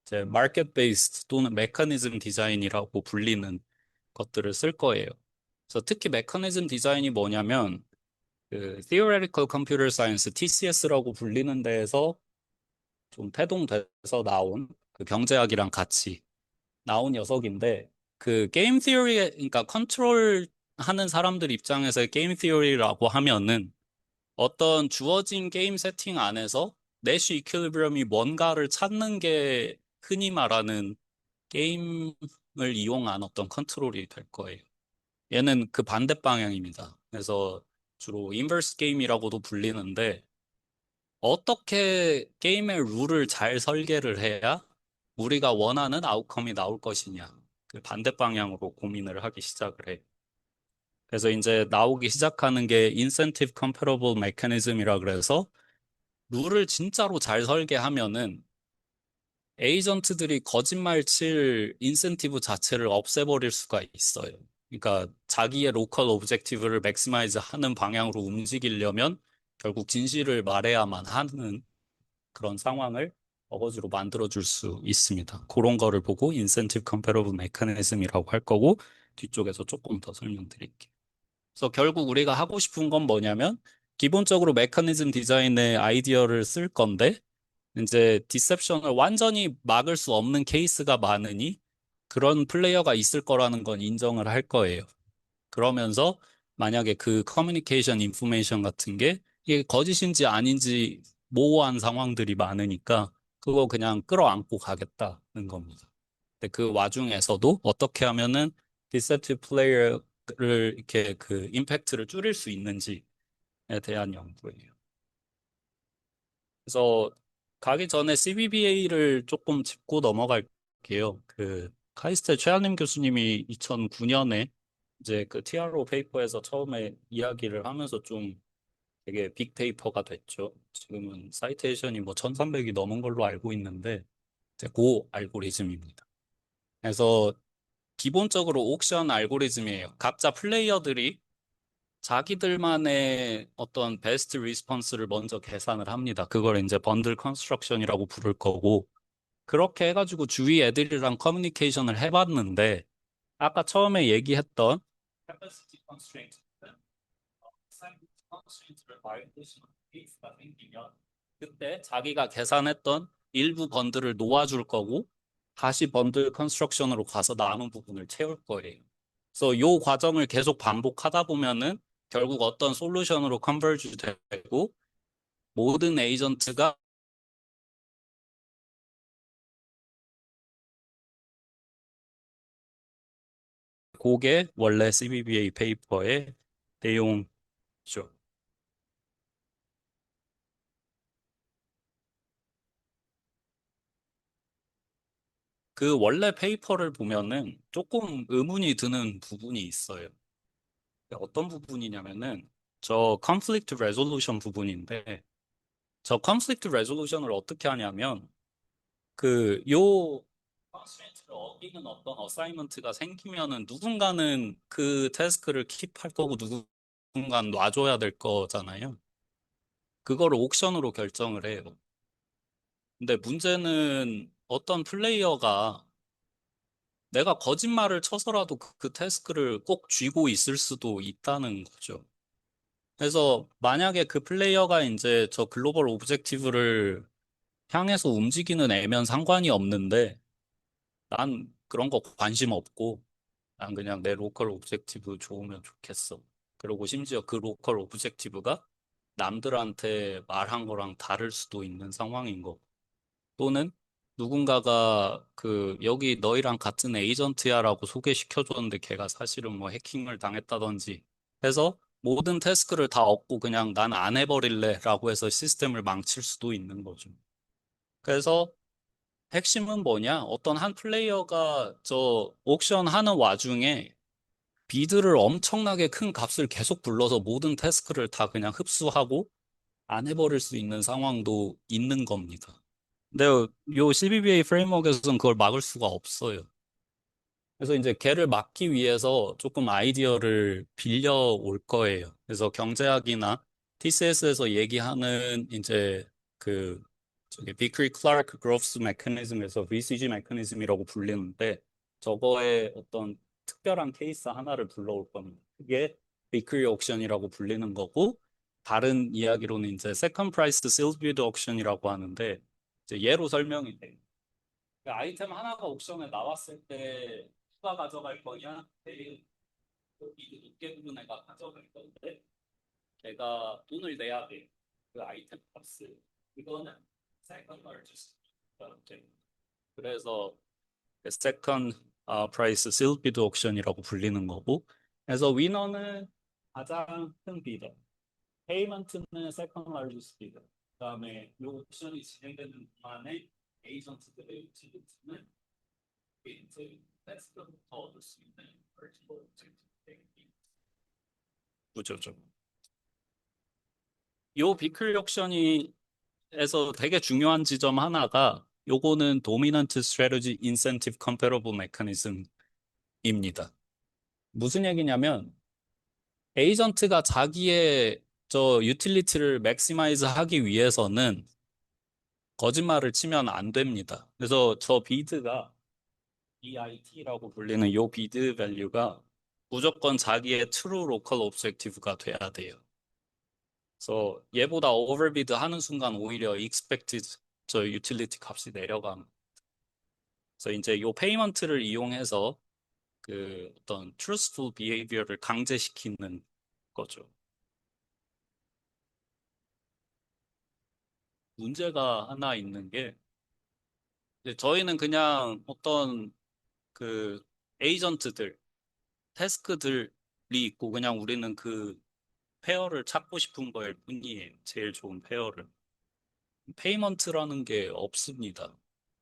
이제 마켓 베이스드 또는 메커니즘 디자인이라고 불리는 것들을 쓸 거예요. 그래서 특히 메커니즘 디자인이 뭐냐면 그 Theoretical Computer Science, TCS라고 불리는 데에서 좀 태동돼서 나온 그 경제학이랑 같이 나온 녀석인데 그 게임 티어리 그러니까 컨트롤 하는 사람들 입장에서의 게임 티어리라고 하면은 어떤 주어진 게임 세팅 안에서 내시 이퀄리브리엄이 뭔가를 찾는 게 흔히 말하는 게임을 이용한 어떤 컨트롤이 될 거예요. 얘는 그 반대 방향입니다. 그래서 주로 인버스 게임이라고도 불리는데 어떻게 게임의 룰을 잘 설계를 해야 우리가 원하는 아웃컴이 나올 것이냐. 그 반대 방향으로 고민을 하기 시작을 해. 그래서 이제 나오기 시작하는 게 Incentive Comparable Mechanism이라 그래서 룰을 진짜로 잘 설계하면은 에이전트들이 거짓말 칠 인센티브 자체를 없애버릴 수가 있어요. 그러니까 자기의 로컬 오브젝티브를 맥시마이즈 하는 방향으로 움직이려면 결국 진실을 말해야만 하는 그런 상황을 어거지로 만들어줄 수 있습니다. 그런 거를 보고 인센티브 컴패러블 메커니즘이라고 할 거고 뒤쪽에서 조금 더 설명드릴게요. 그래서 결국 우리가 하고 싶은 건 뭐냐면 기본적으로 메커니즘 디자인의 아이디어를 쓸 건데 이제 디셉션을 완전히 막을 수 없는 케이스가 많으니 그런 플레이어가 있을 거라는 건 인정을 할 거예요. 그러면서 만약에 그 커뮤니케이션 인포메이션 같은 게 이게 거짓인지 아닌지 모호한 상황들이 많으니까 그거 그냥 끌어안고 가겠다는 겁니다. 근데 그 와중에서도 어떻게 하면은 디셉티브 플레이어를 이렇게 그 임팩트를 줄일 수 있는지에 대한 연구예요. 그래서 가기 전에 CBBA를 조금 짚고 넘어갈게요. 그 카이스트 최한림 교수님이 2009년에 이제 그 TRO 페이퍼에서 처음에 이야기를 하면서 좀 되게 빅 페이퍼가 됐죠. 지금은 사이테이션이 뭐 1300이 넘은 걸로 알고 있는데 이제 고 알고리즘입니다. 그래서 기본적으로 옥션 알고리즘이에요. 각자 플레이어들이 자기들만의 어떤 베스트 리스폰스를 먼저 계산을 합니다. 그걸 이제 번들 컨스트럭션이라고 부를 거고 그렇게 해가지고 주위 애들이랑 커뮤니케이션을 해봤는데 아까 처음에 얘기했던 capacity constraint, constraint를 violation case가 생기면 그때 자기가 계산했던 일부 번들을 놓아줄 거고 다시 번들 컨스트럭션으로 가서 남은 부분을 채울 거예요. 그래서 요 과정을 계속 반복하다 보면은 결국 어떤 솔루션으로 컨버지 되고 모든 에이전트가 그게 원래 CBBA 페이퍼의 내용이죠. 그 원래 페이퍼를 보면은 조금 의문이 드는 부분이 있어요. 어떤 부분이냐면은 저 conflict resolution 부분인데 저 conflict resolution을 어떻게 하냐면 요 컨스트레인트를 어기는 어떤 어사이먼트가 생기면은 누군가는 그 태스크를 킵할 거고 누군가는 놔줘야 될 거잖아요. 그거를 옥션으로 결정을 해요. 근데 문제는 어떤 플레이어가 내가 거짓말을 쳐서라도 그 태스크를 꼭 쥐고 있을 수도 있다는 거죠. 그래서 만약에 그 플레이어가 이제 저 글로벌 오브젝티브를 향해서 움직이는 애면 상관이 없는데 난 그런 거 관심 없고 난 그냥 내 로컬 오브젝티브 좋으면 좋겠어. 그리고 심지어 그 로컬 오브젝티브가 남들한테 말한 거랑 다를 수도 있는 상황인 거. 또는 누군가가 여기 너희랑 같은 에이전트야라고 소개시켜줬는데 걔가 사실은 뭐 해킹을 당했다든지 해서 모든 태스크를 다 얻고 그냥 난 안 해버릴래라고 해서 시스템을 망칠 수도 있는 거죠. 그래서 핵심은 뭐냐? 어떤 한 플레이어가 저 옥션 하는 와중에 비드를 엄청나게 큰 값을 계속 불러서 모든 태스크를 다 그냥 흡수하고 안 해버릴 수 있는 상황도 있는 겁니다. 근데 요 CBBA 프레임워크에서는 그걸 막을 수가 없어요. 그래서 이제 걔를 막기 위해서 조금 아이디어를 빌려 올 거예요. 그래서 경제학이나 TCS에서 얘기하는 이제 그 저기 비크리 클라크 그로스 메커니즘에서 VCG 메커니즘이라고 불리는데 저거에 어떤 특별한 케이스 하나를 불러올 겁니다. 그게 비크리 옥션이라고 불리는 거고 다른 이야기로는 이제 세컨드 프라이스 세일즈 비드 옥션이라고 하는데 이제 예로 설명이 돼요. 그 아이템 하나가 옥션에 나왔을 때 누가 가져갈 거냐? 제일 비드 높게 부른 애가 가져갈 건데 걔가 돈을 내야 돼. 그 아이템 값을. 이거는 세컨드 largest. 그래서 세컨드 프라이스 세일 비드 옥션이라고 불리는 거고. 그래서 위너는 가장 큰 비더. 페이먼트는 세컨드 largest 비더. 그다음에 이 옥션이 진행되는 동안에 에이전트들의 유틸리티는 이제 패스부터 얻을 수 있는 vertical objective 구조죠. 요 비클 옥션이에서 되게 중요한 지점 하나가 요거는 도미넌트 스트래티지 인센티브 컴패러블 메커니즘입니다. 무슨 얘기냐면 에이전트가 자기의 저 유틸리티를 맥시마이즈 하기 위해서는 거짓말을 치면 안 됩니다. 그래서 저 비드가 EIT라고 불리는 요 비드 밸류가 무조건 자기의 true local objective가 돼야 돼요. 그래서 얘보다 오버비드 하는 순간 오히려 expected 저 유틸리티 값이 내려감. 그래서 이제 요 페이먼트를 이용해서 그 어떤 truthful behavior를 강제시키는 거죠. 문제가 하나 있는 게 이제 저희는 그냥 어떤 그 에이전트들, 태스크들이 있고 그냥 우리는 그 페어를 찾고 싶은 거일 뿐이에요. 제일 좋은 페어를. 페이먼트라는 게 없습니다.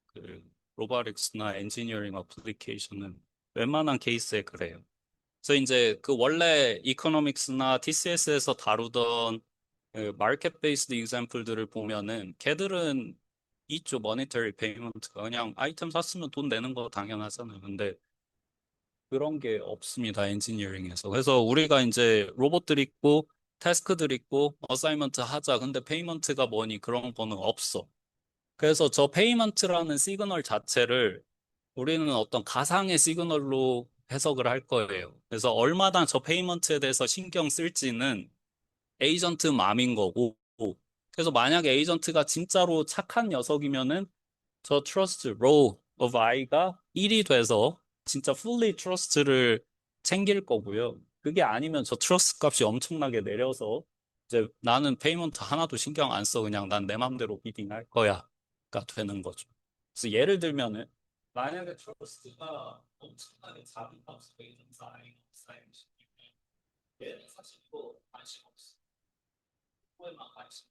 그 로보틱스나 엔지니어링 어플리케이션은 웬만한 케이스에 그래요. 그래서 이제 그 원래 이코노믹스나 TCS에서 다루던 그 마켓 베이스드 example들을 보면은 걔들은 있죠. 모니터리 페이먼트가 그냥 아이템 샀으면 돈 내는 거 당연하잖아요. 근데 그런 게 없습니다. 엔지니어링에서. 그래서 우리가 이제 로봇들 있고 태스크들 있고 어사이먼트 하자. 근데 페이먼트가 뭐니 그런 거는 없어. 그래서 저 페이먼트라는 시그널 자체를 우리는 어떤 가상의 시그널로 해석을 할 거예요. 그래서 얼마나 저 페이먼트에 대해서 신경 쓸지는 에이전트 맘인 거고. 그래서 만약에 에이전트가 진짜로 착한 녀석이면은 저 트러스트 로우 of i가 1이 돼서 진짜 fully trust를 챙길 거고요. 그게 아니면 저 트러스트 값이 엄청나게 내려서 이제 나는 페이먼트 하나도 신경 안 써. 그냥 난 내 맘대로 비딩 할 거야가 되는 거죠. 그래서 예를 들면은 만약에 트러스트가 엄청나게 작은 값을 에이전트 i가 쌓이시면 얘는 사실 뭐 관심 없어. 그거에만 관심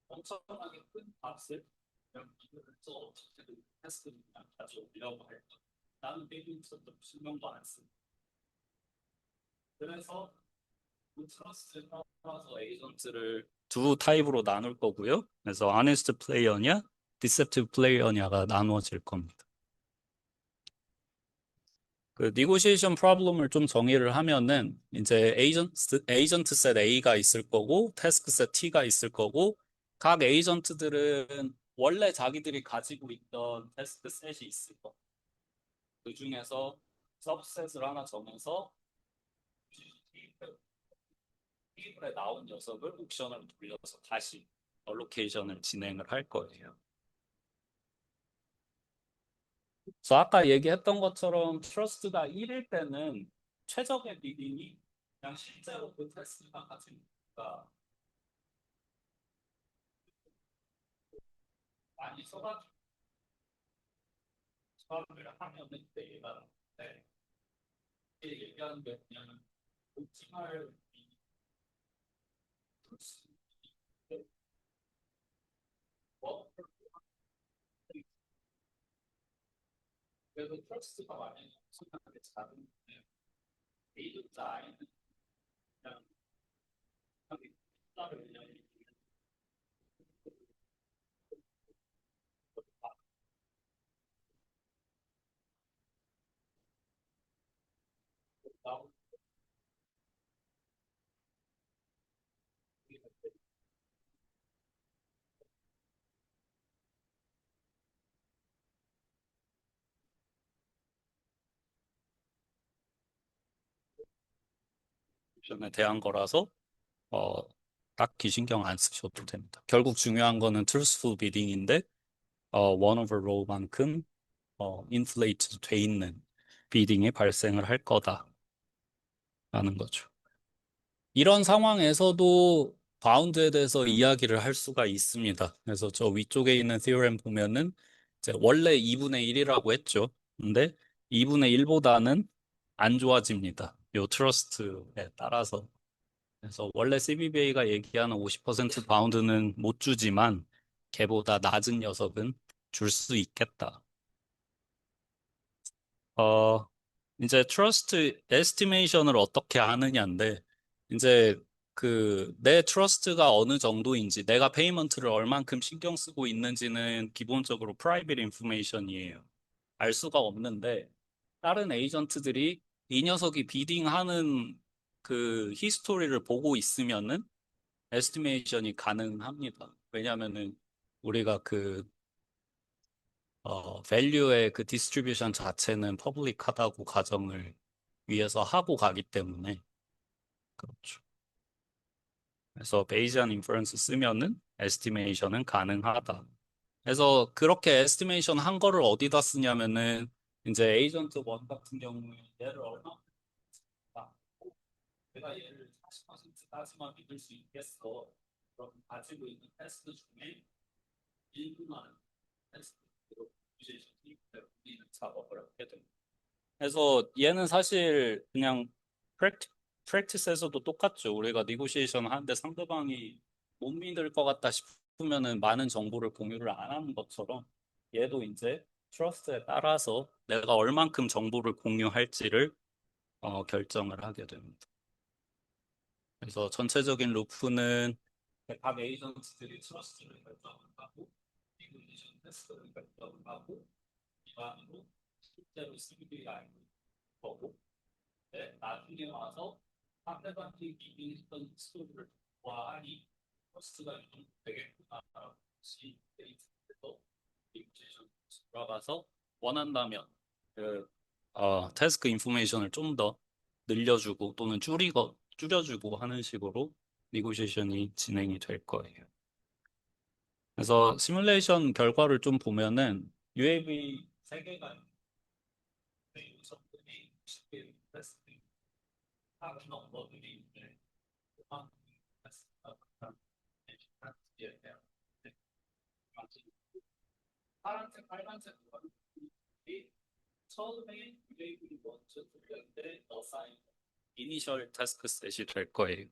엄청나게 큰 값을 그냥 이거를 써 어떻게든 테스트를 그냥 가져오려고 할 거. 나는 게임 있었던 신경도 안 쓰고. 그래서 트러스트에 따라서 에이전트를 두 타입으로 나눌 거고요. 그래서 honest 플레이어냐, deceptive 플레이어냐가 나누어질 겁니다. 그 니고시에이션 프로블럼을 좀 정의를 하면은 이제 에이전트 셋 A가 있을 거고 태스크 셋 T가 있을 거고 각 에이전트들은 원래 자기들이 가지고 있던 태스크 셋이 있을 거. 그 중에서 서브셋을 하나 정해서 테이블에 나온 녀석을 옵션을 돌려서 다시 얼로케이션을 진행을 할 거예요. 그래서 아까 얘기했던 것처럼 트러스트가 1일 때는 최적의 비딩이 그냥 실제로 그 테스트가 가진 가 많이 써가지고 처리를 하면은 얘가 네, 이게 얘기하는 게 그냥 옵티멀 트러스트 뭐 그래도 트러스트가 만약에 엄청나게 작은 A급자 아이는 그냥 하게 따를 그냥 나오기 전에 대한 거라서 어, 딱히 신경 안 쓰셔도 됩니다. 결국 중요한 거는 truthful bidding인데 one over row만큼 인플레이트 돼 있는 비딩이 발생을 할 거다라는 거죠. 이런 상황에서도 바운드에 대해서 이야기를 할 수가 있습니다. 그래서 저 위쪽에 있는 theorem 보면은 이제 원래 2분의 1이라고 했죠. 근데 2분의 1보다는 안 좋아집니다. 요 트러스트에 따라서. 그래서 원래 CBBA가 얘기하는 50% 바운드는 못 주지만 걔보다 낮은 녀석은 줄 수 있겠다. 어, 이제 트러스트 에스티메이션을 어떻게 하느냐인데 이제 그 내 트러스트가 어느 정도인지 내가 페이먼트를 얼만큼 신경 쓰고 있는지는 기본적으로 프라이빗 인포메이션이에요. 알 수가 없는데 다른 에이전트들이 이 녀석이 비딩하는 그 히스토리를 보고 있으면은 에스티메이션이 가능합니다. 왜냐하면은 우리가 그 밸류의 그 디스트리뷰션 자체는 퍼블릭하다고 가정을 위해서 하고 가기 때문에 그렇죠. 그래서 베이지한 인퍼런스 쓰면은 에스티메이션은 가능하다. 그래서 그렇게 에스티메이션 한 거를 어디다 쓰냐면은 이제 에이전트 원 같은 경우에 얘를 얼마 내가 얘를 40%까지만 믿을 수 있겠어. 그럼 가지고 있는 테스트 중에 일부만 테스트로 유지시키기 때문에 우리는 작업을 하게 됩니다. 그래서 얘는 사실 그냥 프랙티스에서도 똑같죠. 우리가 니고시에이션 하는데 상대방이 못 믿을 것 같다 싶으면은 많은 정보를 공유를 안 하는 것처럼 얘도 이제 트러스트에 따라서 내가 얼만큼 정보를 공유할지를 결정을 하게 됩니다. 그래서 전체적인 루프는 각 에이전트들이 트러스트를 결정을 하고 리그레이션 테스트를 결정을 하고 기반으로 실제로 CV가 알고 거고 네, 나중에 와서 상대방이 비빙했던 스토리를 보아하니 트러스트가 좀 되겠구나라고 다시 데이터에서 리그레이션 들어가서 원한다면 그 태스크 인포메이션을 좀 더 늘려주고 또는 줄여주고 하는 식으로 니고시에이션이 진행이 될 거예요. 그래서 시뮬레이션 결과를 좀 보면은 UAV 3개가 있는데 우선들이 쉽게 테스트 하는 넘버들이 있는데 그만큼 테스트가 예, 파란색, 빨간색 이 처음에 UAV 먼저 돌렸는데 어사인 이니셜 태스크 셋이 될 거예요.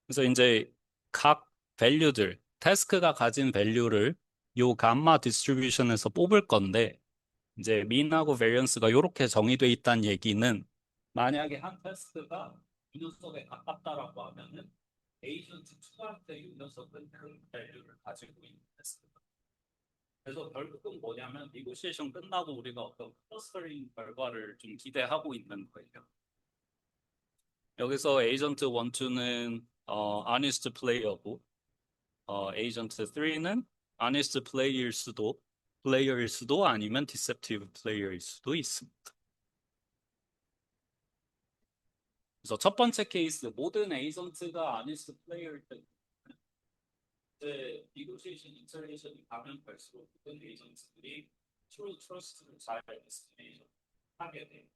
그래서 이제 각 밸류들, 태스크가 가진 밸류를 요 감마 디스트리뷰션에서 뽑을 건데 이제 민하고 베리언스가 이렇게 정의돼 있다는 얘기는 만약에 한 태스크가 녀석에 가깝다라고 하면은 에이전트 추가한테 이 녀석은 큰 밸류를 가지고 있는 테스트다. 그래서 결국은 뭐냐면 니고시에이션 끝나고 우리가 어떤 클러스터링 결과를 좀 기대하고 있는 거예요. 여기서 에이전트 1, 2는 honest player고 에이전트 3는 honest 플레이어일 수도 아니면 deceptive 플레이어일 수도 있습니다. 그래서 첫 번째 케이스 모든 에이전트가 honest 플레이어일 때 이제 negotiation iteration이 가면 갈수록 모든 에이전트들이 true trust를 잘 에스티메이션 하게 돼요.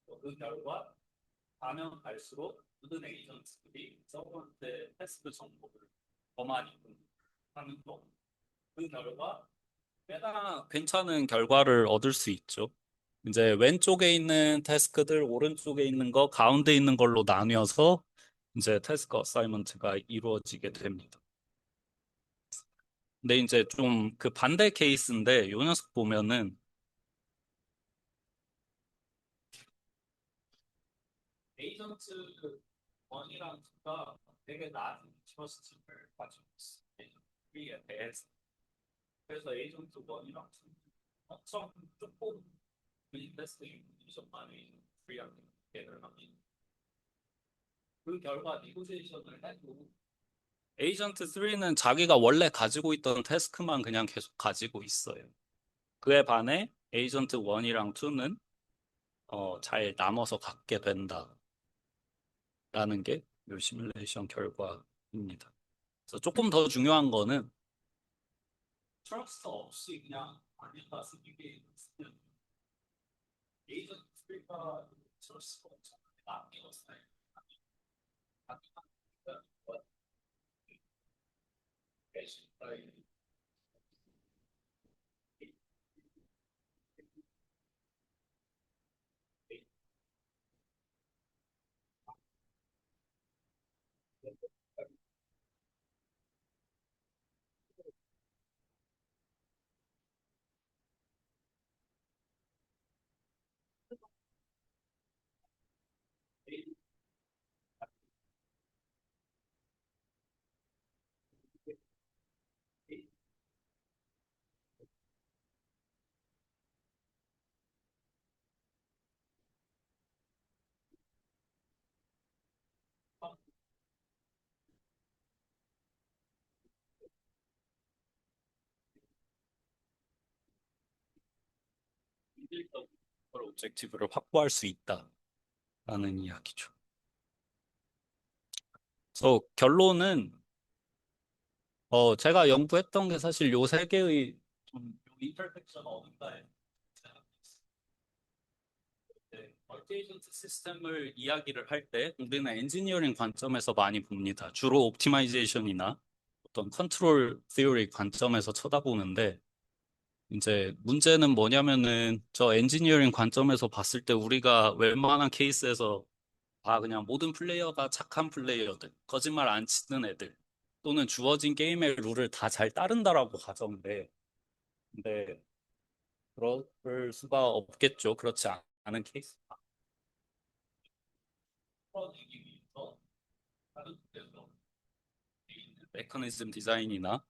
그 결과 가면 갈수록 모든 에이전트들이 서버한테 테스트 정보를 더 많이 하는 거. 그 결과 꽤나 괜찮은 결과를 얻을 수 있죠. 이제 왼쪽에 있는 태스크들, 오른쪽에 있는 거, 가운데 있는 걸로 나뉘어서 이제 태스크 어사이먼트가 이루어지게 됩니다. 근데 이제 좀 그 반대 케이스인데 요 녀석 보면은 에이전트 1이랑 2가 되게 낮은 트러스트를 가지고 있어요. 에이전트 3에 대해서. 그래서 에이전트 1이랑 2는 엄청 조금 인베스팅 컨디션만이 프리하게 계획을 합니다. 그 결과 니고시에이션을 해도 에이전트 3는 자기가 원래 가지고 있던 태스크만 그냥 계속 가지고 있어요. 그에 반해 에이전트 1이랑 2는 잘 나눠서 갖게 된다라는 게 이 시뮬레이션 결과입니다. 그래서 조금 더 중요한 거는 트러스트 없이 그냥 아니다 쓰기게 쓰면 에이전트 3가 트러스트가 없잖아요. 남겨서요. 오브젝티브를 확보할 수 있다라는 이야기죠. 그래서 결론은 제가 연구했던 게 사실 요 세 개의 좀 인터섹션 어딘가에 멀티에이전트 시스템을 이야기를 할 때 우리는 엔지니어링 관점에서 많이 봅니다. 주로 옵티마이제이션이나 어떤 컨트롤 티오리 관점에서 쳐다보는데 이제 문제는 뭐냐면은 저 엔지니어링 관점에서 봤을 때 우리가 웬만한 케이스에서 그냥 모든 플레이어가 착한 플레이어들, 거짓말 안 치는 애들, 또는 주어진 게임의 룰을 다 잘 따른다라고 가정돼. 근데 그럴 수가 없겠죠. 그렇지 않은 케이스. 메커니즘 디자인이나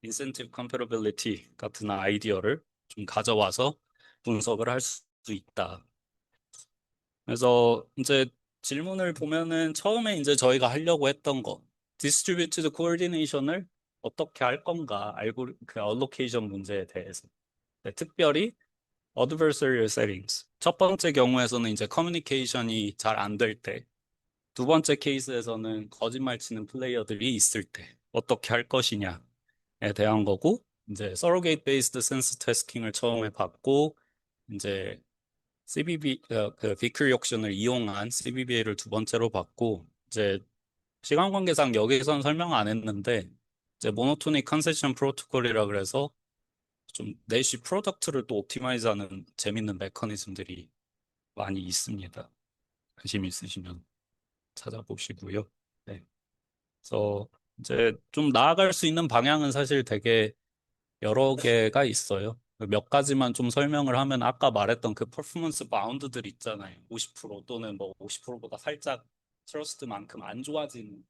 인센티브 컴패러빌리티 같은 아이디어를 좀 가져와서 분석을 할 수 있다. 그래서 이제 질문을 보면은 처음에 이제 저희가 하려고 했던 거, 디스트리뷰티드 코오디네이션을 어떻게 할 건가, 그 알로케이션 문제에 대해서. 네, 특별히 adversarial settings. 첫 번째 경우에서는 이제 커뮤니케이션이 잘 안 될 때, 두 번째 케이스에서는 거짓말 치는 플레이어들이 있을 때 어떻게 할 것이냐에 대한 거고, 이제 surrogate based sense tasking을 처음에 받고, 이제 그 비클 옥션을 이용한 CBBA를 두 번째로 받고, 이제 시간 관계상 여기선 설명 안 했는데, 이제 모노토닉 컨센션 프로토콜이라 그래서 좀 내시 프로덕트를 또 옵티마이즈하는 재밌는 메커니즘들이 많이 있습니다. 관심 있으시면 찾아보시고요. 네. 그래서 이제 좀 나아갈 수 있는 방향은 사실 되게 여러 개가 있어요. 몇 가지만 좀 설명을 하면 아까 말했던 그 퍼포먼스 바운드들 있잖아요. 50% 또는 뭐 50%보다 살짝 트러스트만큼 안 좋아진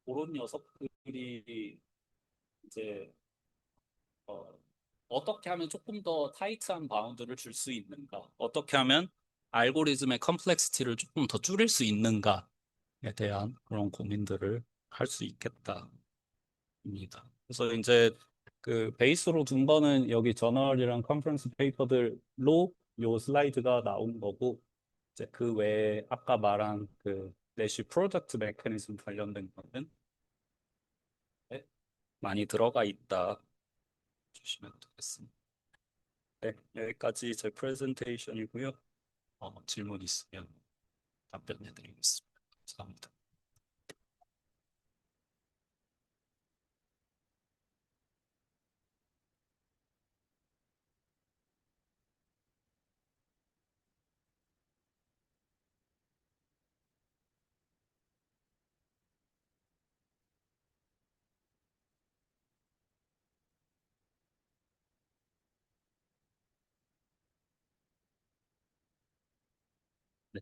그런 녀석들이 이제 어, 어떻게 하면 조금 더 타이트한 바운드를 줄 수 있는가? 어떻게 하면 알고리즘의 컴플렉시티를 조금 더 줄일 수 있는가에 대한 그런 고민들을 할 수 있겠다입니다. 그래서 이제 그 베이스로 둔 거는 여기 저널이랑 컨퍼런스 페이퍼들로 요 슬라이드가 나온 거고 이제 그 외에 아까 말한 그 내시 프로덕트 메커니즘 관련된 거는 네, 많이 들어가 있다 주시면 되겠습니다. 네, 여기까지 제 프레젠테이션이고요. 질문 있으면 답변해 드리겠습니다. 감사합니다. 네,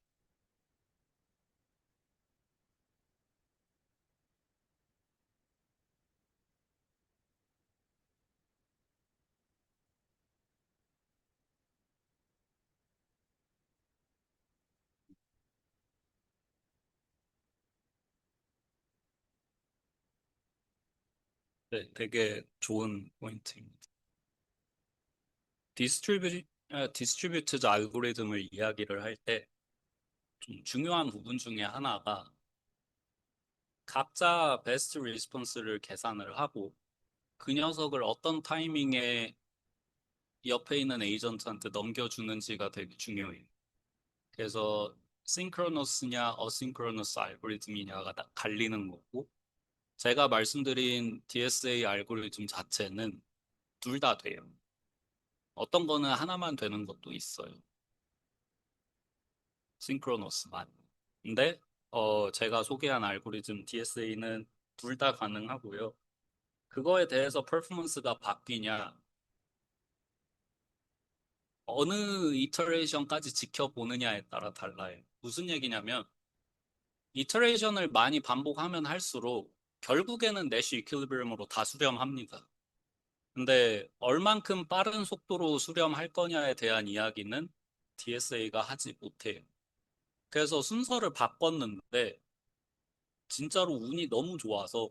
네, 되게 좋은 포인트입니다. 디스트리뷰티드 알고리즘을 이야기를 할 때 좀 중요한 부분 중에 하나가 각자 베스트 리스폰스를 계산을 하고 그 녀석을 어떤 타이밍에 옆에 있는 에이전트한테 넘겨주는지가 되게 중요해요. 그래서 싱크로너스냐 어싱크로너스 알고리즘이냐가 딱 갈리는 거고 제가 말씀드린 DSA 알고리즘 자체는 둘 다 돼요. 어떤 거는 하나만 되는 것도 있어요. 싱크로너스만. 근데 제가 소개한 알고리즘 DSA는 둘 다 가능하고요. 그거에 대해서 퍼포먼스가 바뀌냐, 어느 이터레이션까지 지켜보느냐에 따라 달라요. 무슨 얘기냐면, 이터레이션을 많이 반복하면 할수록 결국에는 내시 이퀄리브리엄으로 다 수렴합니다. 근데 얼만큼 빠른 속도로 수렴할 거냐에 대한 이야기는 DSA가 하지 못해요. 그래서 순서를 바꿨는데 진짜로 운이 너무 좋아서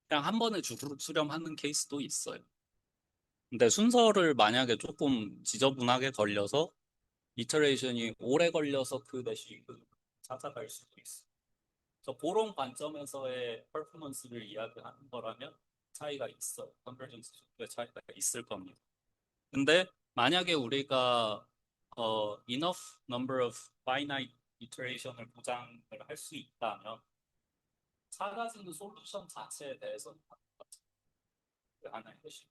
그냥 한 번에 수렴하는 케이스도 있어요. 근데 순서를 만약에 조금 지저분하게 걸려서 이터레이션이 오래 걸려서 그 대시 찾아갈 수도 있어요. 그래서 그런 관점에서의 퍼포먼스를 이야기하는 거라면 차이가 있어요. 컨버전스 속도의 차이가 있을 겁니다. 근데 만약에 우리가 enough number of finite iteration을 보장을 할 수 있다면 사라지는 솔루션 자체에 대해서는 하나의 핵심.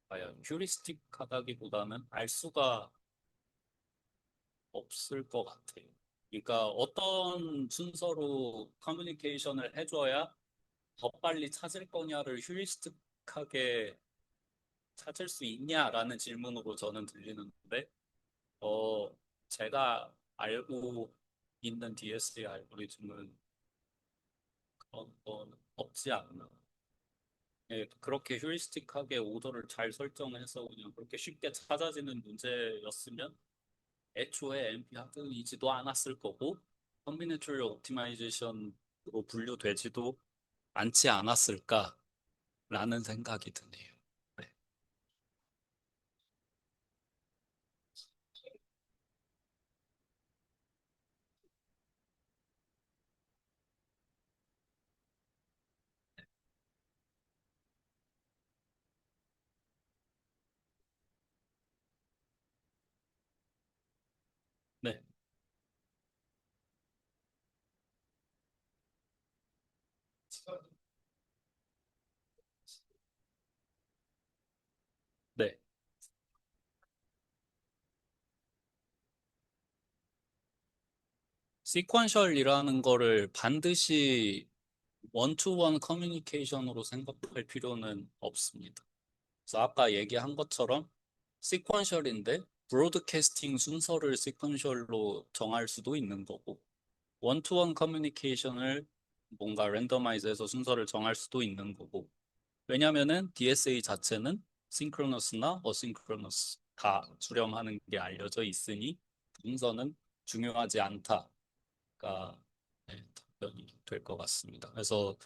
과연 휴리스틱하다기보다는 알 수가 없을 것 같아요. 그러니까 어떤 순서로 커뮤니케이션을 해줘야 더 빨리 찾을 거냐를 휴리스틱하게 찾을 수 있냐라는 질문으로 저는 들리는데, 어, 제가 알고 있는 DSA 알고리즘은 그런 건 없지 않나. 예, 그렇게 휴리스틱하게 오더를 잘 설정해서 그냥 그렇게 쉽게 찾아지는 문제였으면 애초에 NP 학습이지도 않았을 거고 컨비네이터리 옵티마이제이션으로 분류되지도 않지 않았을까라는 생각이 드네요. 네, 네, 네. 시퀀셜이라는 거를 반드시 원투원 커뮤니케이션으로 생각할 필요는 없습니다. 그래서 아까 얘기한 것처럼 시퀀셜인데 브로드캐스팅 순서를 시퀀셜로 정할 수도 있는 거고 원투원 커뮤니케이션을 뭔가 랜더마이즈해서 순서를 정할 수도 있는 거고 왜냐면은 DSA 자체는 synchronous나 asynchronous 다 수렴하는 게 알려져 있으니 순서는 중요하지 않다가 네, 답변이 될 것 같습니다. 그래서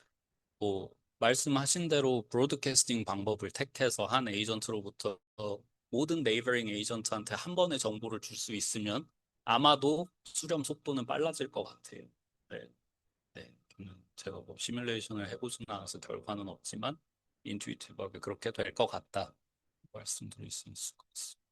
뭐 말씀하신 대로 브로드캐스팅 방법을 택해서 한 에이전트로부터 모든 네이버링 에이전트한테 한 번에 정보를 줄 수 있으면 아마도 수렴 속도는 빨라질 것 같아요. 네, 네. 제가 뭐 시뮬레이션을 해보지는 않아서 결과는 없지만 인투이티브하게 그렇게 될 것 같다 말씀드릴 수 있을 것 같습니다.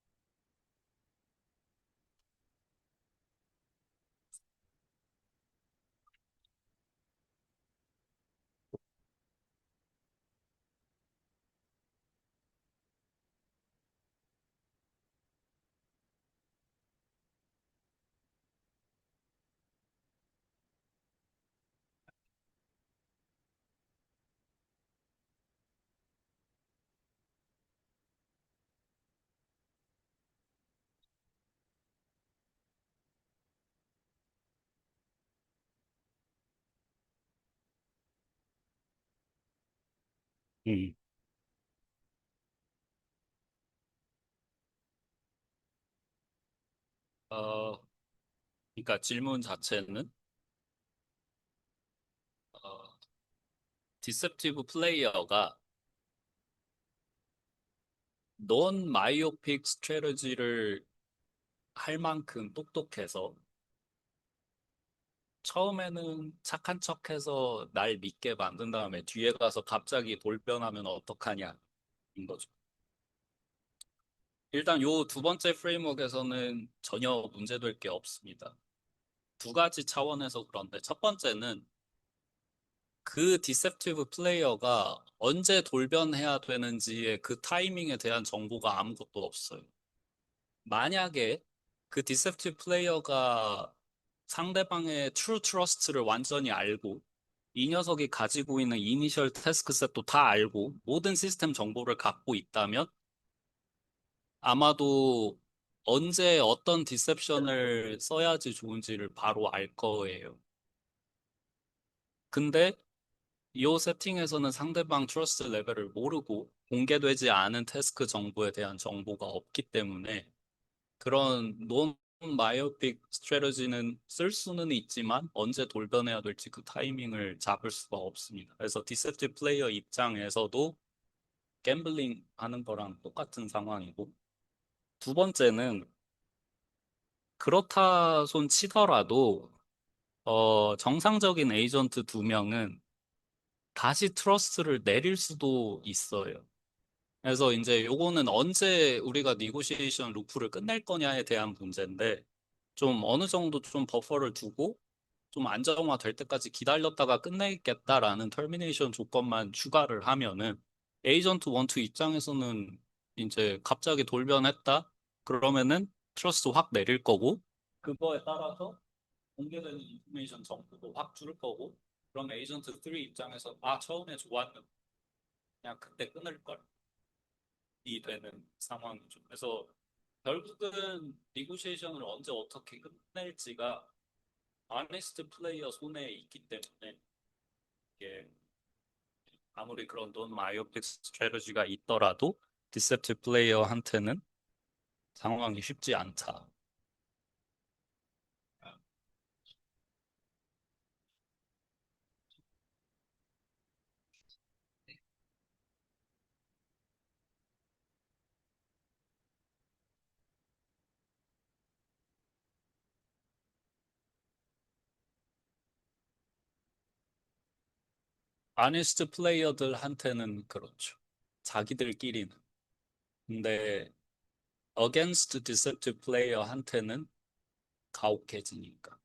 음, 어, 그러니까 질문 자체는 디셉티브 플레이어가 넌 마이오픽 스트래티지를 할 만큼 똑똑해서 처음에는 착한 척해서 날 믿게 만든 다음에 뒤에 가서 갑자기 돌변하면 어떡하냐인 거죠. 일단 요 두 번째 프레임워크에서는 전혀 문제될 게 없습니다. 두 가지 차원에서 그런데 첫 번째는 그 디셉티브 플레이어가 언제 돌변해야 되는지의 그 타이밍에 대한 정보가 아무것도 없어요. 만약에 그 디셉티브 플레이어가 상대방의 트루 트러스트를 완전히 알고 이 녀석이 가지고 있는 이니셜 태스크 셋도 다 알고 모든 시스템 정보를 갖고 있다면 아마도 언제 어떤 디셉션을 써야지 좋은지를 바로 알 거예요. 근데 이 세팅에서는 상대방 트러스트 레벨을 모르고 공개되지 않은 태스크 정보에 대한 정보가 없기 때문에 그런 논 마이오픽 스트래터지는 쓸 수는 있지만 언제 돌변해야 될지 그 타이밍을 잡을 수가 없습니다. 그래서 디셉티브 플레이어 입장에서도 갬블링 하는 거랑 똑같은 상황이고 두 번째는 그렇다 손 치더라도 정상적인 에이전트 두 명은 다시 트러스트를 내릴 수도 있어요. 그래서 이제 요거는 언제 우리가 니고시에이션 루프를 끝낼 거냐에 대한 문제인데 좀 어느 정도 좀 버퍼를 두고 좀 안정화될 때까지 기다렸다가 끝내겠다라는 터미네이션 조건만 추가를 하면은 에이전트 1, 2 입장에서는 이제 갑자기 돌변했다? 그러면은 트러스트 확 내릴 거고 그거에 따라서 공개되는 인포메이션 정보도 확 줄 거고 그럼 에이전트 3 입장에서 아 처음에 좋았는데 그냥 그때 끊을 걸 이 되는 상황이죠. 그래서 결국은 리고시에이션을 언제 어떻게 끝낼지가 아네스트 플레이어 손에 있기 때문에 이게 아무리 그런 돈 마이오픽 스트래티지가 있더라도 디셉티브 플레이어한테는 상황이 쉽지 않다. 아네스트 플레이어들한테는 그렇죠. 자기들끼리는. 근데 against deceptive 플레이어한테는 가혹해지니까.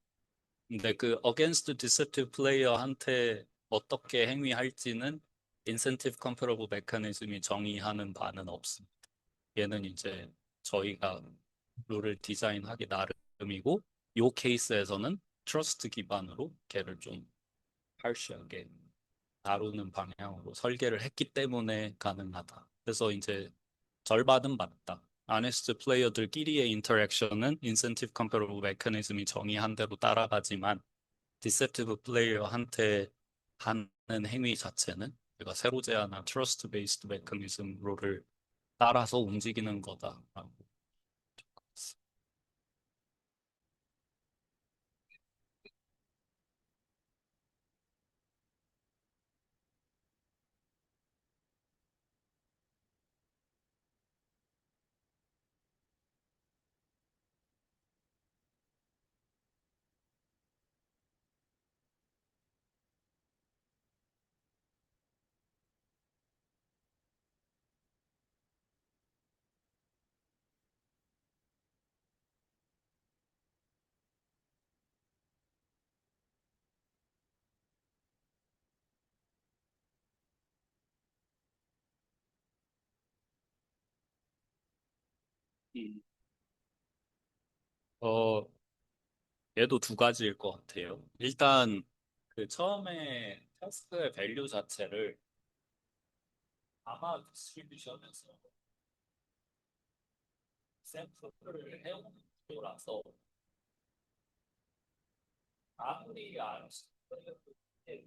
근데 그 against deceptive 플레이어한테 어떻게 행위할지는 incentive comparable mechanism이 정의하는 바는 없습니다. 얘는 이제 저희가 룰을 디자인하기 나름이고 요 케이스에서는 트러스트 기반으로 걔를 좀 harsh하게. 다루는 방향으로 설계를 했기 때문에 가능하다. 그래서 이제 절반은 맞다. 아네스트 플레이어들끼리의 인터랙션은 인센티브 컴패러블 메커니즘이 정의한 대로 따라가지만 디셉티브 플레이어한테 하는 행위 자체는 우리가 새로 제안한 트러스트 베이스드 메커니즘로를 따라서 움직이는 거다. 음. 어, 얘도 두 가지일 것 같아요. 일단 그 처음에 타스크의 밸류 자체를 아마 디스트리뷰션에서 샘플을 해오는 구조라서 아무리 알았을 때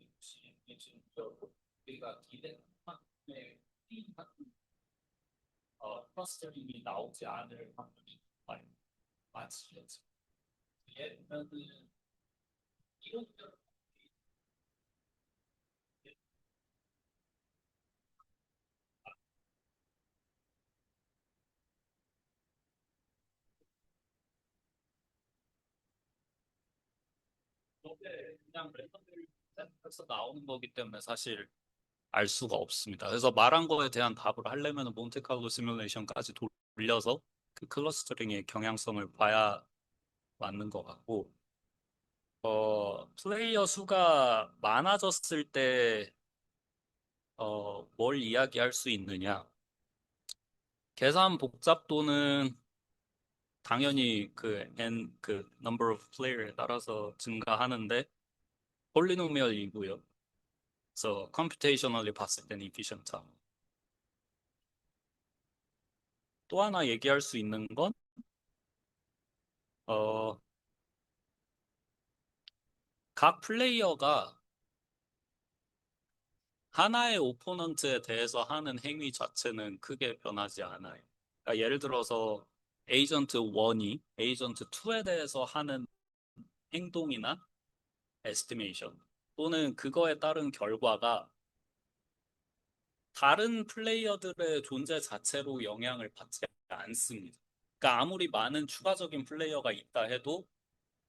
기준적으로 우리가 기대한 만큼의 클러스터링이 나오지 않을 확률이 많이 많지죠. 예를 들면 이런 건데 그냥 랜덤들 에서 나오는 거기 때문에 사실 알 수가 없습니다. 그래서 말한 거에 대한 답을 하려면 몬테카를로 시뮬레이션까지 돌려서 그 클러스터링의 경향성을 봐야 맞는 것 같고, 플레이어 수가 많아졌을 때, 뭘 이야기할 수 있느냐. 계산 복잡도는 당연히 그 number of player에 따라서 증가하는데, 폴리노미얼이고요. 그래서 computationally 봤을 때는 efficient하고. 또 하나 얘기할 수 있는 건, 어, 각 플레이어가 하나의 오포넌트에 대해서 하는 행위 자체는 크게 변하지 않아요. 그러니까 예를 들어서 에이전트 1이 에이전트 2에 대해서 하는 행동이나 에스티메이션 또는 그거에 따른 결과가 다른 플레이어들의 존재 자체로 영향을 받지 않습니다. 그러니까 아무리 많은 추가적인 플레이어가 있다 해도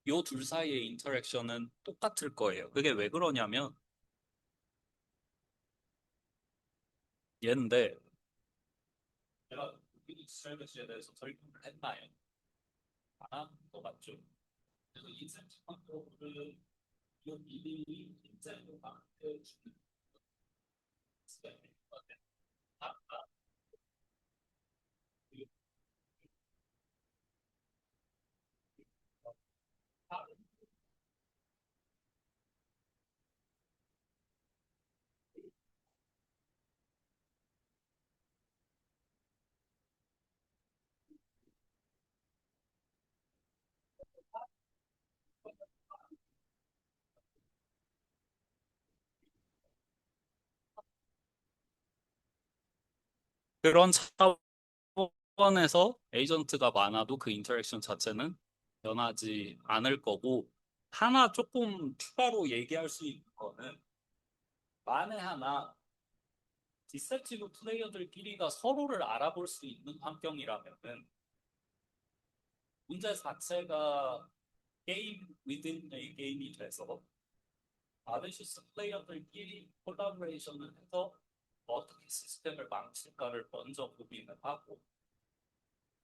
요 둘 사이의 인터랙션은 똑같을 거예요. 그게 왜 그러냐면 얘인데 제가 위기니스 설비스에 대해서 설명을 했나요? 안 하는 거 맞죠? 그래서 인센티브적으로는 이 미리 인센티브한테 주는 그런 차원에서 에이전트가 많아도 그 인터랙션 자체는 변하지 않을 거고 하나 조금 추가로 얘기할 수 있는 거는 만에 하나 디셉티브 플레이어들끼리가 서로를 알아볼 수 있는 환경이라면은 문제 자체가 게임 위든 의 게임이 돼서 아베시스 플레이어들끼리 콜라보레이션을 해서 어떻게 시스템을 망칠까를 먼저 고민을 하고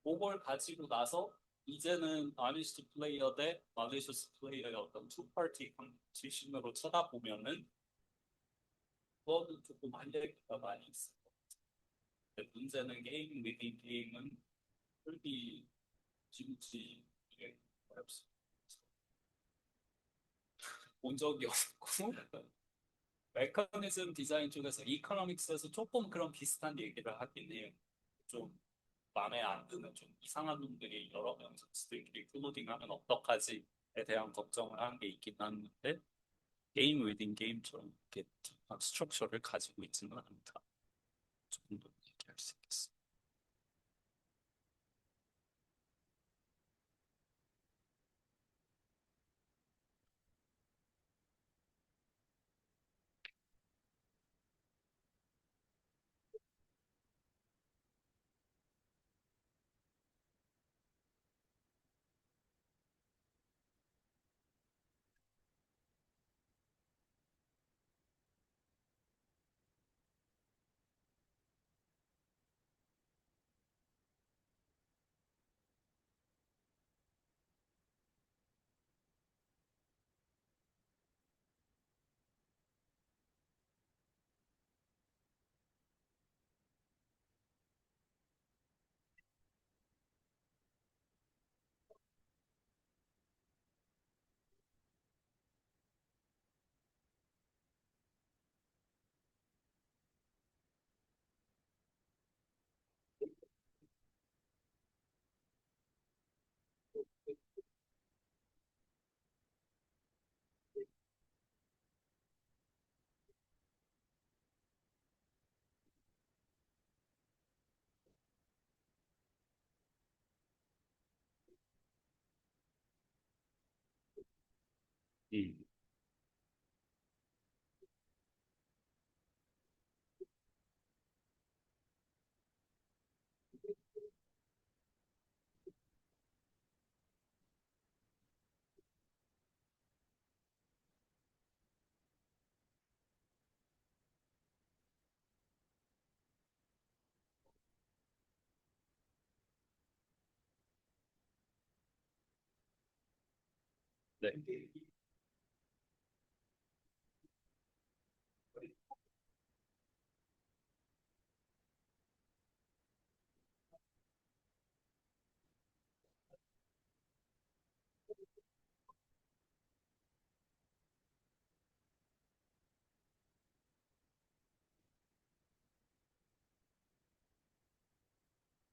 그걸 가지고 나서 이제는 아니스트 플레이어 대 말리셔스 플레이어의 어떤 투 파티 컴피티션으로 쳐다보면은 그거는 조금 할 얘기가 많이 있어요. 근데 문제는 게임 위든 게임은 풀기 지구지 이게 어렵습니다. 본 적이 없고 메커니즘 디자인 쪽에서 이코노믹스에서 조금 그런 비슷한 얘기를 하긴 해요. 좀 마음에 안 드는 좀 이상한 놈들이 여러 명 선수들끼리 클로딩하면 어떡하지에 대한 걱정을 하는 게 있긴 한데 게임 위딩 게임처럼 이렇게 딥한 스트럭처를 가지고 있지는 않다. 조금 더 얘기할 수 있겠습니다. 음, 네.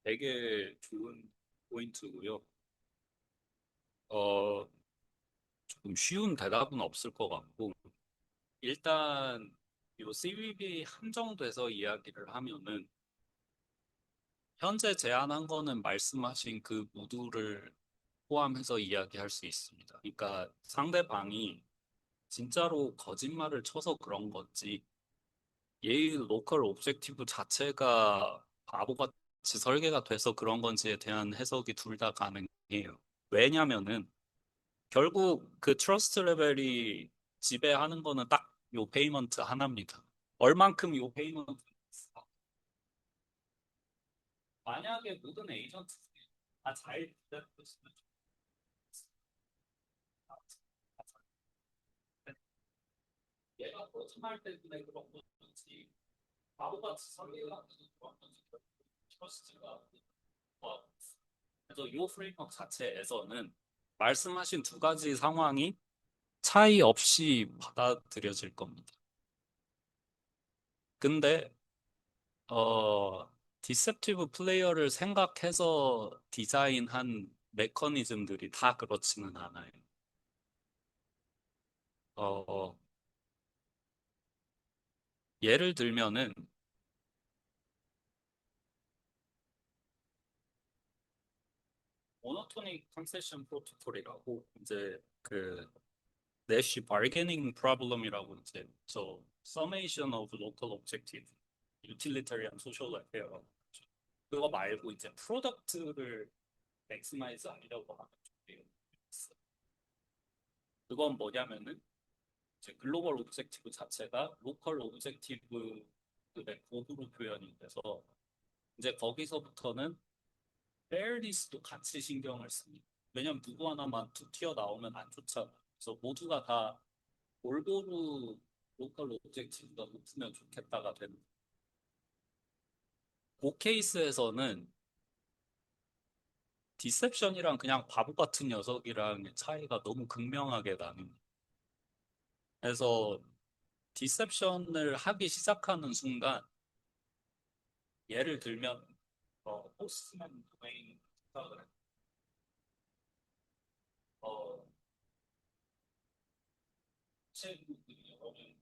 되게 좋은 포인트고요. 어, 조금 쉬운 대답은 없을 것 같고, 일단 요 CVB 한정돼서 이야기를 하면은 현재 제안한 거는 말씀하신 그 무드를 포함해서 이야기할 수 있습니다. 그러니까 상대방이 진짜로 거짓말을 쳐서 그런 건지 얘의 로컬 오브젝티브 자체가 바보같이 설계가 돼서 그런 건지에 대한 해석이 둘 다 가능해요. 왜냐면은 결국 그 트러스트 레벨이 지배하는 거는 딱 요 페이먼트 하나입니다. 얼만큼 요 페이먼트 만약에 모든 에이전트들이 다잘 디자인됐으면 얘가 거짓말 때문에 그런 건지 바보같이 설계가 돼서 그런 건지 트러스트가 그래서 이 프레임워크 자체에서는 말씀하신 두 가지 상황이 차이 없이 받아들여질 겁니다. 근데 디셉티브 플레이어를 생각해서 디자인한 메커니즘들이 다 그렇지는 않아요. 어, 예를 들면은 모노토닉 컨세션 프로토콜이라고 이제 그 내시 바게닝 프로블럼이라고 이제 저 summation of local objective utilitarian social welfare 그거 말고 이제 프로덕트를 맥시마이즈 하려고 하는 쪽이에요. 그건 뭐냐면은 이제 글로벌 오브젝티브 자체가 로컬 오브젝티브의 고도로 표현이 돼서 이제 거기서부터는 페어리스도 같이 신경을 씁니다. 왜냐면 누구 하나만 툭 튀어나오면 안 좋잖아. 그래서 모두가 다 골고루 로컬 오브젝티브가 높으면 좋겠다가 되는. 그 케이스에서는 디셉션이랑 그냥 바보 같은 녀석이랑 차이가 너무 극명하게 나는. 그래서 디셉션을 하기 시작하는 순간, 예를 들면, 포스트맨 도메인 생각을 해. 어, 친구들이 오는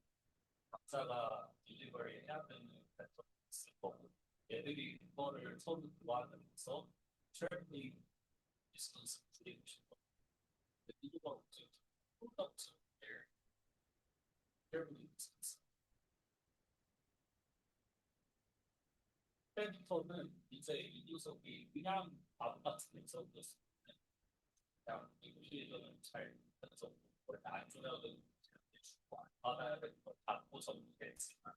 각자가 딜리버리 해야 되는 패턴이 있을 거고, 얘들이 그거를 서로 도와가면서 트래블링 디스턴스 줄이고 싶어. 이거가 어떻게 프로덕트 트래블링 디스턴스. 트래부터는 이제 이 녀석이 그냥 바보 같은 녀석이었을 때 그냥 이거는 잘 해서 원래 안 주면은 주고 안 받아야 되는 걸 받고 정리했지만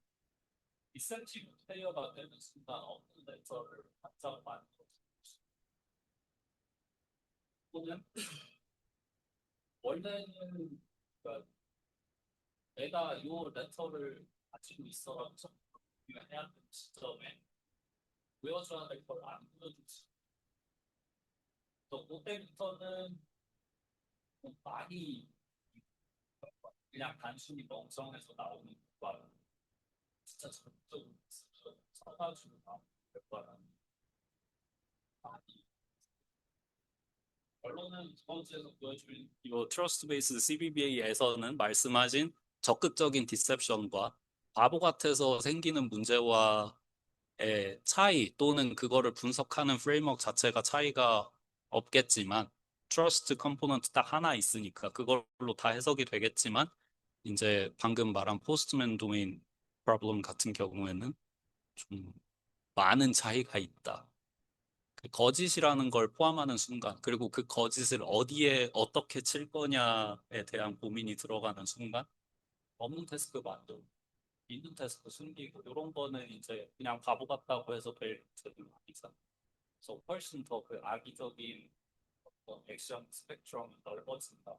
인센티브 페이어가 되는 순간 없는 레터를 한장 만들어 또는 원래는 그러니까 내가 이 레터를 가지고 있어서 해야 되는 시점에 보여줘야 될 걸 안 보여주지. 또 그때부터는 좀 많이 그냥 단순히 멍청해서 나오는 것과는 진짜 적극적으로 서가지고 나오는 것과는 많이 결론은 두 번째에서 보여준 이 트러스트 베이스 CBBA에서는 말씀하신 적극적인 디셉션과 바보 같아서 생기는 문제와의 차이 또는 그거를 분석하는 프레임워크 자체가 차이가 없겠지만 트러스트 컴포넌트 딱 하나 있으니까 그걸로 다 해석이 되겠지만 이제 방금 말한 포스트맨 도메인 프로블럼 같은 경우에는 좀 많은 차이가 있다. 그 거짓이라는 걸 포함하는 순간, 그리고 그 거짓을 어디에 어떻게 칠 거냐에 대한 고민이 들어가는 순간, 없는 태스크 만들고, 있는 태스크 숨기고, 이런 거는 이제 그냥 바보 같다고 해서 될 문제는 아니잖아. 그래서 훨씬 더 그 악의적인 액션 스펙트럼이 넓어진다.